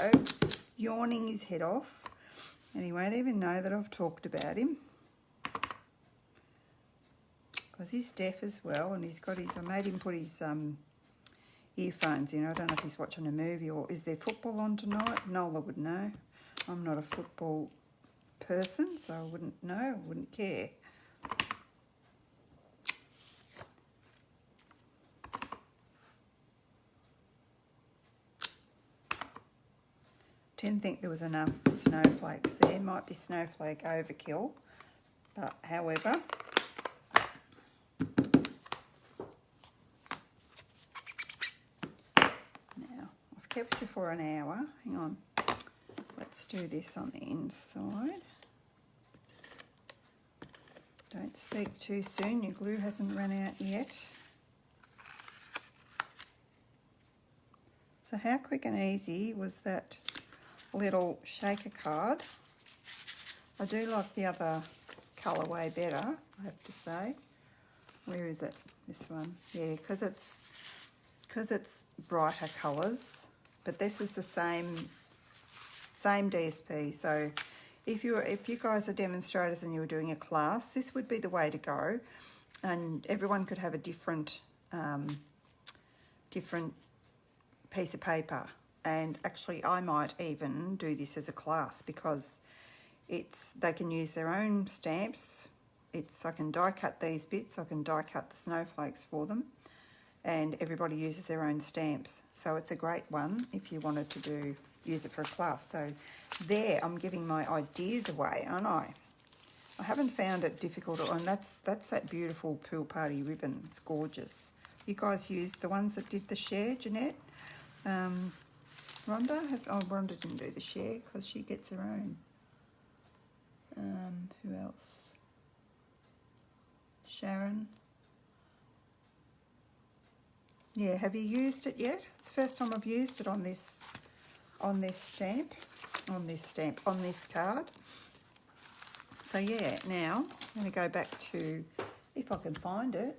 yawning his head off, and he won't even know that I've talked about him. Because he's deaf as well, and he's got his, I made him put his earphones in. I don't know if he's watching a movie or is there football on tonight? Nola would know. I'm not a football person, so I wouldn't know, I wouldn't care. Didn't think there was enough snowflakes there. Might be snowflake overkill, but however. Now, I've kept you for an hour. Hang on. Let's do this on the inside. Don't speak too soon. Your glue hasn't run out yet. So how quick and easy was that little shaker card? I do like the other colourway better, I have to say. Where is it? This one. Yeah, because it's brighter colours, but this is the same DSP. So if you guys are demonstrators and you were doing a class, this would be the way to go, and everyone could have a different piece of paper. And actually I might even do this as a class, because they can use their own stamps. I can die cut these bits, I can die cut the snowflakes for them, and everybody uses their own stamps. So it's a great one if you wanted to use it for a class. So there, I'm giving my ideas away, aren't I? I haven't found it difficult, and that's that beautiful pool party ribbon. It's gorgeous. You guys used the ones that did the share, Jeanette? Rhonda? Rhonda didn't do the share because she gets her own. Who else? Sharon? Yeah, have you used it yet? It's the first time I've used it on this card. So yeah, now I'm going to go back to, if I can find it,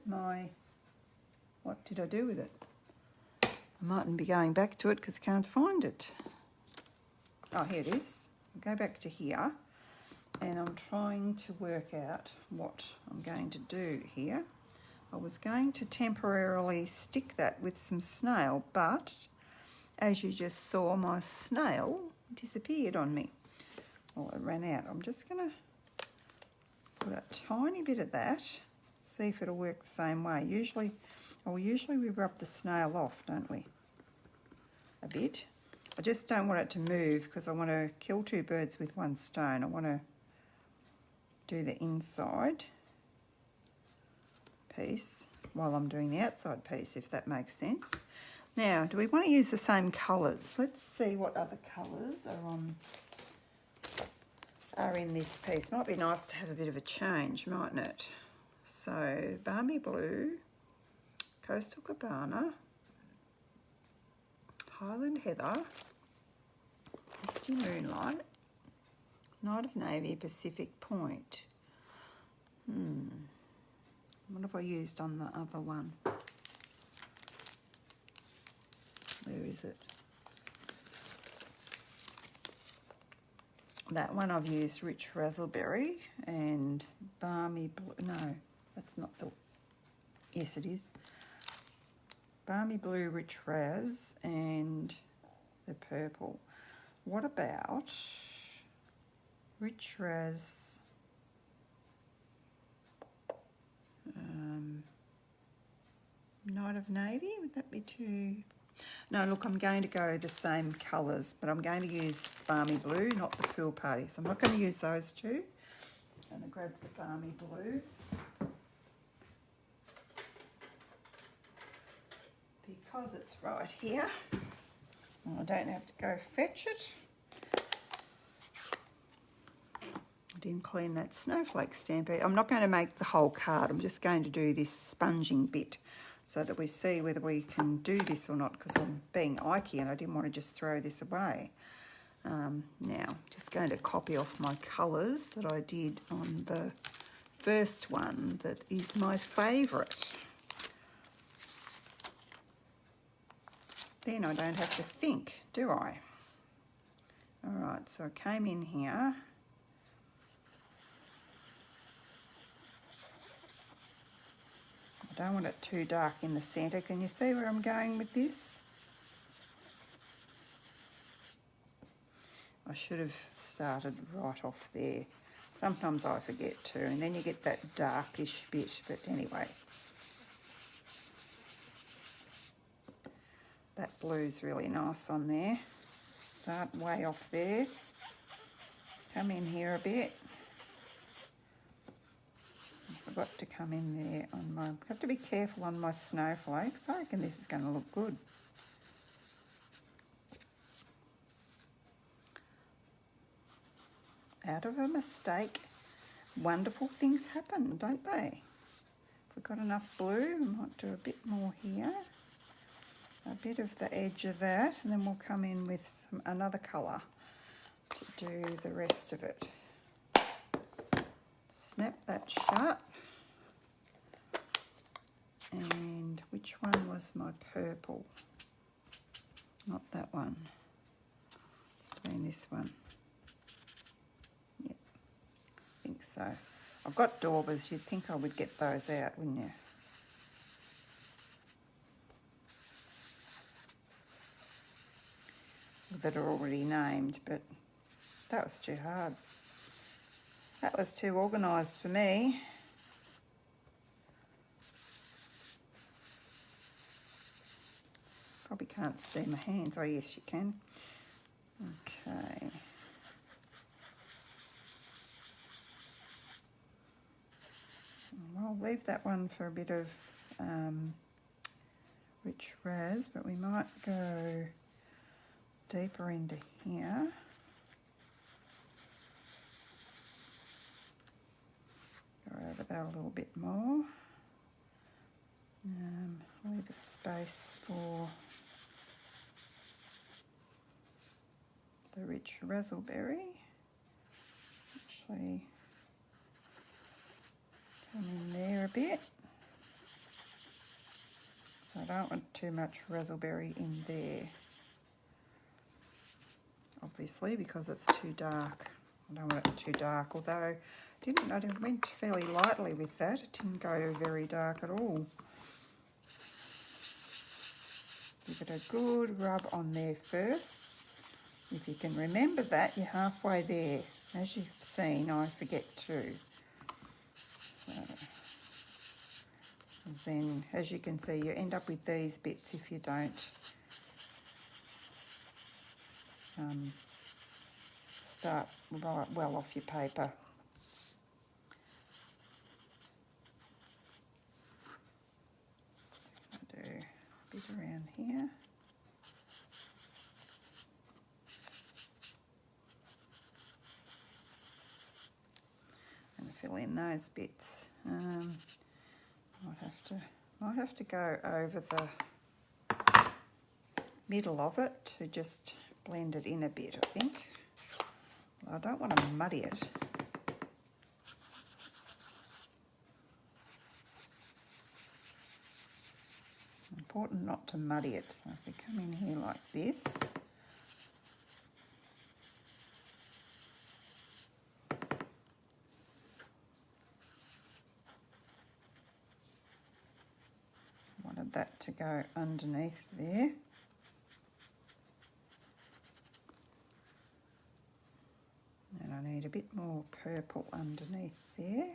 what did I do with it? I mightn't be going back to it because I can't find it. Oh, here it is. I'll go back to here, and I'm trying to work out what I'm going to do here. I was going to temporarily stick that with some snail, but as you just saw, my snail disappeared on me. Well, it ran out. I'm just going to put a tiny bit of that, see if it'll work the same way. Usually we rub the snail off, don't we? A bit. I just don't want it to move because I want to kill two birds with one stone. I want to do the inside piece while I'm doing the outside piece, if that makes sense. Now, do we want to use the same colours? Let's see what other colours are in this piece. Might be nice to have a bit of a change, mightn't it? So, Balmy Blue, Coastal Cabana, Highland Heather, Misty Moonlight, Night of Navy, Pacific Point. What have I used on the other one? Where is it? That one I've used Rich Razzleberry and Balmy Blue. No, that's not the... Yes, it is. Balmy Blue, Rich Raz, and the purple. What about Rich Raz? Night of Navy, would that be too... No, look, I'm going to go the same colours, but I'm going to use Balmy Blue, not the Pool Party. So I'm not going to use those two. I'm going to grab the Balmy Blue. Because it's right here. And I don't have to go fetch it. I didn't clean that snowflake stamp. I'm not going to make the whole card. I'm just going to do this sponging bit so that we see whether we can do this or not, because I'm being Ikey and I didn't want to just throw this away. Now, just going to copy off my colours that I did on the first one that is my favourite. Then I don't have to think, do I? All right, so I came in here. I don't want it too dark in the centre. Can you see where I'm going with this? I should have started right off there. Sometimes I forget to, and then you get that darkish bit, but anyway. That blue's really nice on there. Start way off there. Come in here a bit. I forgot to come in there on my... I have to be careful on my snowflakes. I reckon this is going to look good. Out of a mistake, wonderful things happen, don't they? If we've got enough blue, we might do a bit more here. A bit of the edge of that, and then we'll come in with another colour to do the rest of it. Snap that shut. And which one was my purple? Not that one. It's been this one. Yep, I think so. I've got daubers. You'd think I would get those out, wouldn't you? That are already named, but that was too hard. That was too organised for me. Probably can't see my hands. Oh yes, you can. Okay. I'll leave that one for a bit of rich raz, but we might go deeper into here. Go over that a little bit more. Leave a space for the rich razzleberry. Actually, come in there a bit. So I don't want too much razzleberry in there. Obviously, because it's too dark. I don't want it too dark, although I went fairly lightly with that. It didn't go very dark at all. Give it a good rub on there first. If you can remember that, you're halfway there. As you've seen, I forget too. So, then, as you can see, you end up with these bits if you don't start right well off your paper. Do a bit around here. And fill in those bits. Might have to go over the middle of it to just blend it in a bit, I think. I don't want to muddy it. Important not to muddy it. So if we come in here like this, wanted that to go underneath there. And I need a bit more purple underneath there.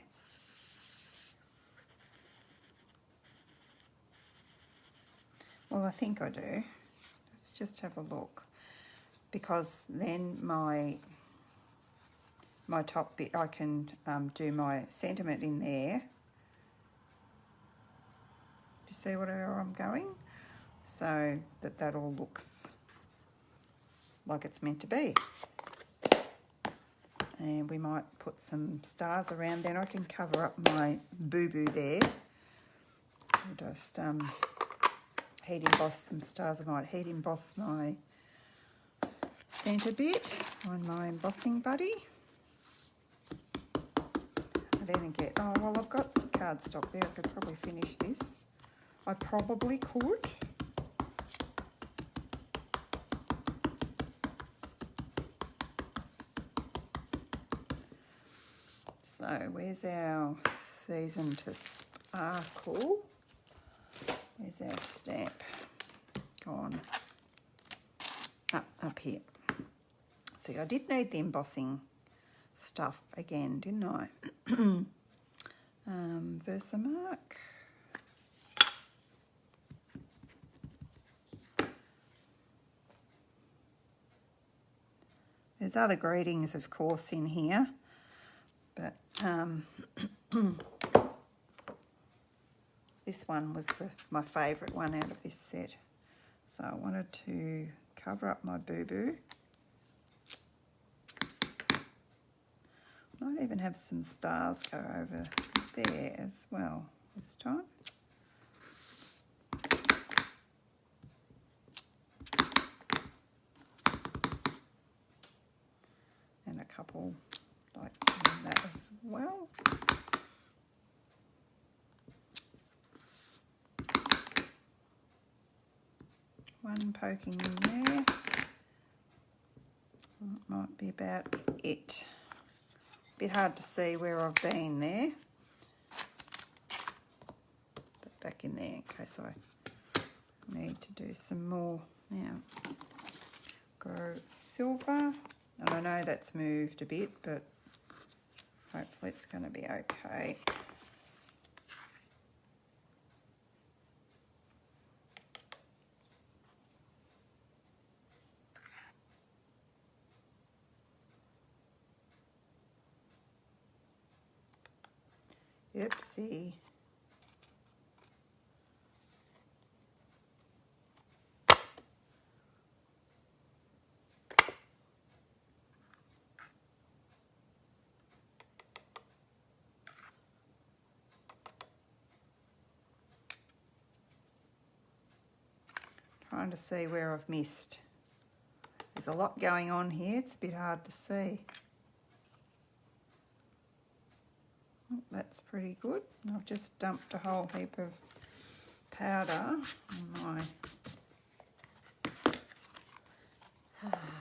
Well, I think I do. Let's just have a look. Because then my top bit, I can do my sentiment in there. Do you see where I'm going? So that all looks like it's meant to be. And we might put some stars around, then I can cover up my boo-boo there. I'll just heat emboss some stars. I might heat emboss my centre bit on my embossing buddy. I didn't get, oh well, I've got cardstock there. I could probably finish this. I probably could. So where's our season to sparkle? Where's our stamp? Gone. Up here. See, I did need the embossing stuff again, didn't I? Versamark. There's other greetings, of course, in here, but this one was my favourite one out of this set. So I wanted to cover up my boo-boo. Might even have some stars go over there as well this time. And a couple like that as well. One poking in there. That might be about it. Bit hard to see where I've been there. Put back in there in case I need to do some more. Now, go silver. And I know that's moved a bit, but hopefully it's going to be okay. Oopsie. Trying to see where I've missed. There's a lot going on here. It's a bit hard to see. Oh, that's pretty good. I've just dumped a whole heap of powder on my...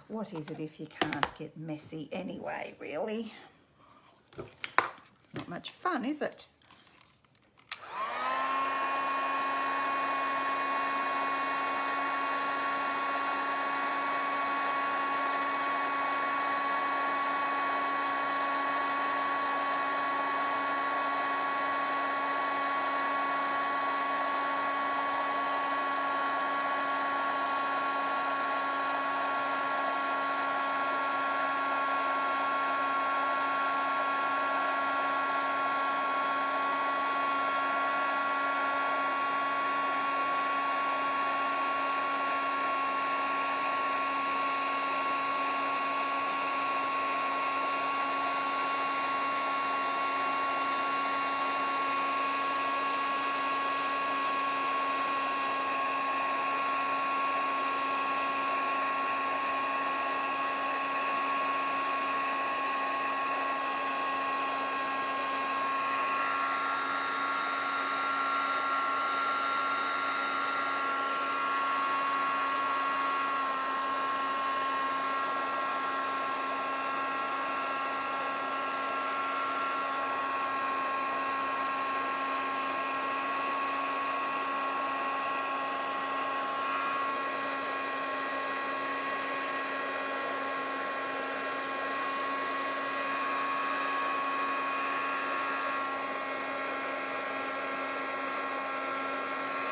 What is it if you can't get messy anyway, really? Not much fun, is it?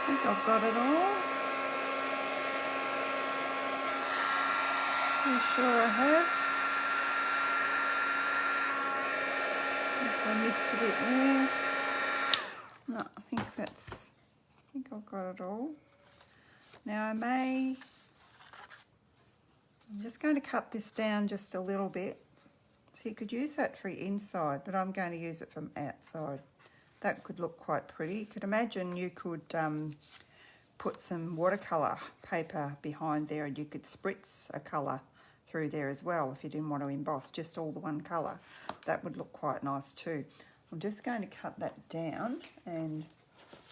I think I've got it all. Pretty sure I have. Guess I missed a bit there. No, I think I've got it all. Now I'm just going to cut this down just a little bit. So you could use that for your inside, but I'm going to use it from outside. That could look quite pretty. You could imagine you could put some watercolour paper behind there and you could spritz a colour through there as well if you didn't want to emboss, just all the one colour. That would look quite nice too. I'm just going to cut that down and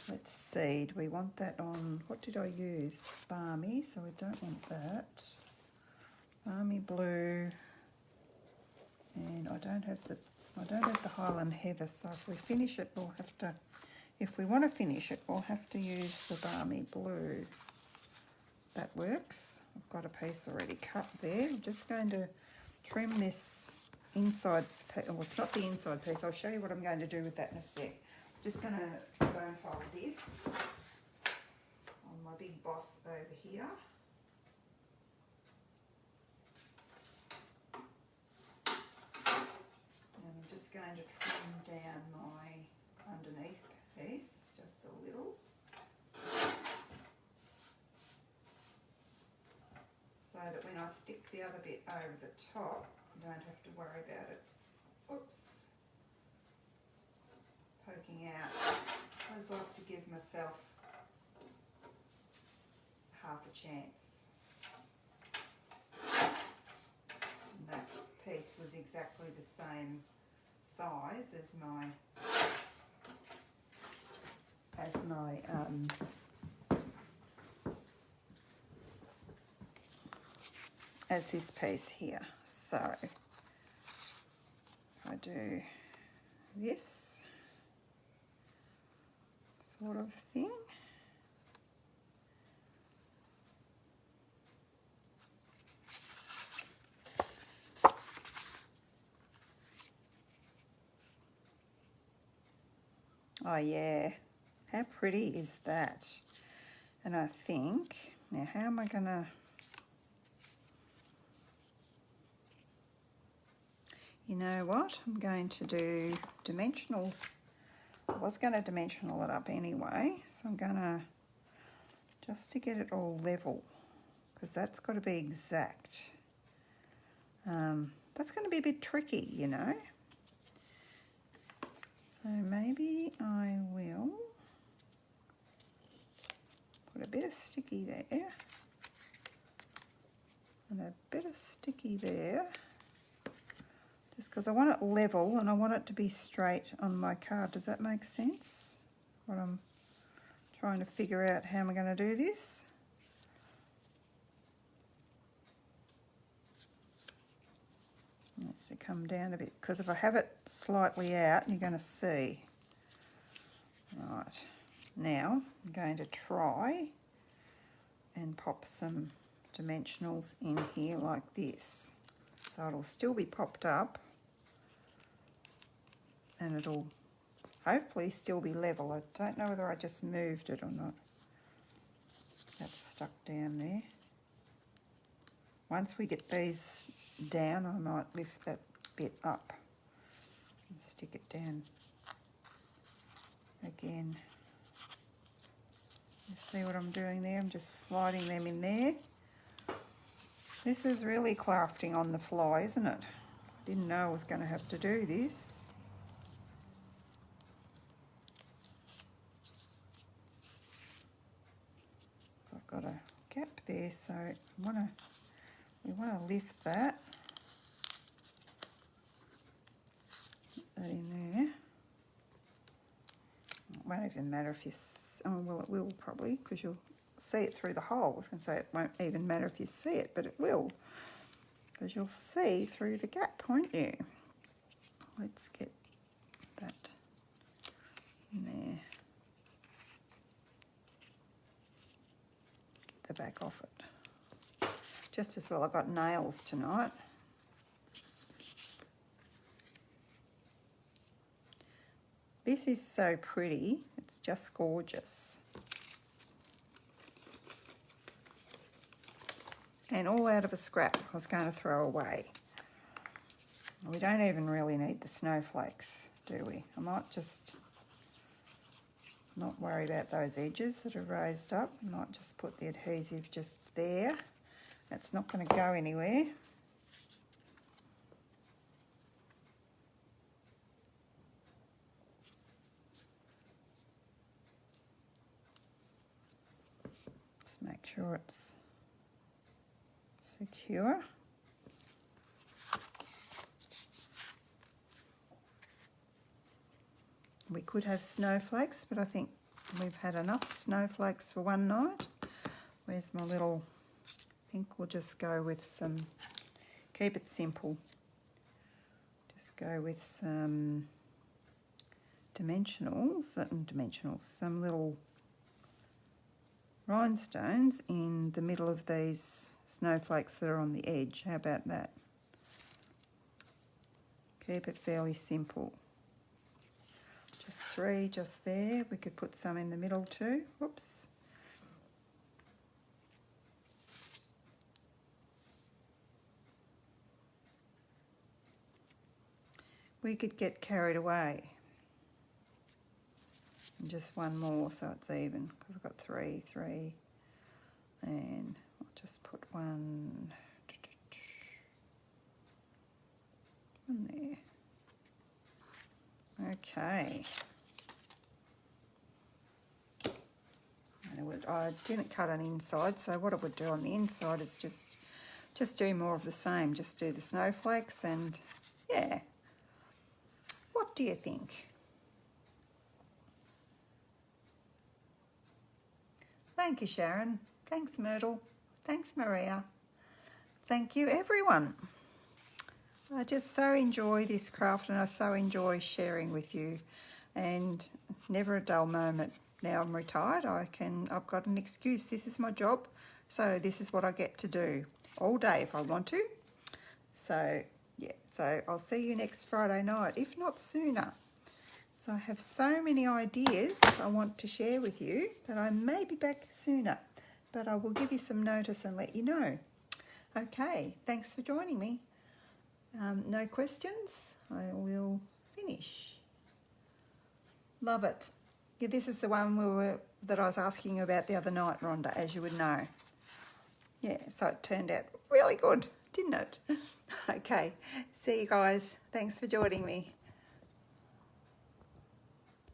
let's see, do we want that on, what did I use? Balmy, so we don't want that. Balmy blue, and I don't have the I don't have the Highland Heather, so if we finish it, we'll have to, if we want to finish it, we'll have to use the Balmy Blue. That works. I've got a piece already cut there. I'm just going to trim this inside piece. Well, it's not the inside piece. I'll show you what I'm going to do with that in a sec. Just going to bone fold this on my big boss over here. And I'm just going to trim down my underneath piece just a little. So that when I stick the other bit over the top, I don't have to worry about it, oops, poking out. I always like to give myself half a chance. And that piece was exactly the same size as this piece here. So I do this sort of thing. Oh yeah, how pretty is that? And I think, now how am I gonna, you know what, I'm going to do dimensionals. I was going to dimensional it up anyway, so I'm gonna, just to get it all level, because that's got to be exact. That's going to be a bit tricky, you know. So maybe I will put a bit of sticky there and a bit of sticky there, just because I want it level and I want it to be straight on my card. Does that make sense? What I'm trying to figure out, how am I going to do this? It needs to come down a bit, because if I have it slightly out, you're going to see. Right, now I'm going to try and pop some dimensionals in here like this. So it'll still be popped up and it'll hopefully still be level. I don't know whether I just moved it or not. That's stuck down there. Once we get these down, I might lift that bit up and stick it down again. You see what I'm doing there? I'm just sliding them in there. This is really crafting on the fly, isn't it? Didn't know I was going to have to do this. So I've got a gap there, so we want to lift that. Put that in there. It won't even matter if you, oh well it will probably, because you'll see it through the hole. I was going to say it won't even matter if you see it, but it will, because you'll see through the gap, won't you? Let's get that in there. Get the back off it. Just as well I've got nails tonight. This is so pretty, it's just gorgeous. And all out of a scrap I was going to throw away. We don't even really need the snowflakes, do we? I might just not worry about those edges that are raised up. I might just put the adhesive just there. That's not going to go anywhere. Just make sure it's secure. We could have snowflakes, but I think we've had enough snowflakes for one night. Where's my little, I think we'll just go with some, keep it simple. Just go with some some little rhinestones in the middle of these snowflakes that are on the edge. How about that? Keep it fairly simple. Just 3 just there. We could put some in the middle too. Whoops. We could get carried away. And just one more so it's even, because I've got 3, and I'll just put one there. Okay. I didn't cut an inside, so what I would do on the inside is just do more of the same. Just do the snowflakes, and yeah. What do you think? Thank you, Sharon. Thanks, Myrtle. Thanks, Maria. Thank you, everyone. I just so enjoy this craft, and I so enjoy sharing with you, and never a dull moment. Now I'm retired, I've got an excuse. This is my job, so this is what I get to do all day if I want to. So yeah, so I'll see you next Friday night, if not sooner. So I have so many ideas I want to share with you that I may be back sooner, but I will give you some notice and let you know. Okay, thanks for joining me. No questions, I will finish. Love it. Yeah, this is the one that I was asking you about the other night, Rhonda, as you would know. Yeah, so it turned out really good, didn't it? Okay, see you guys. Thanks for joining me.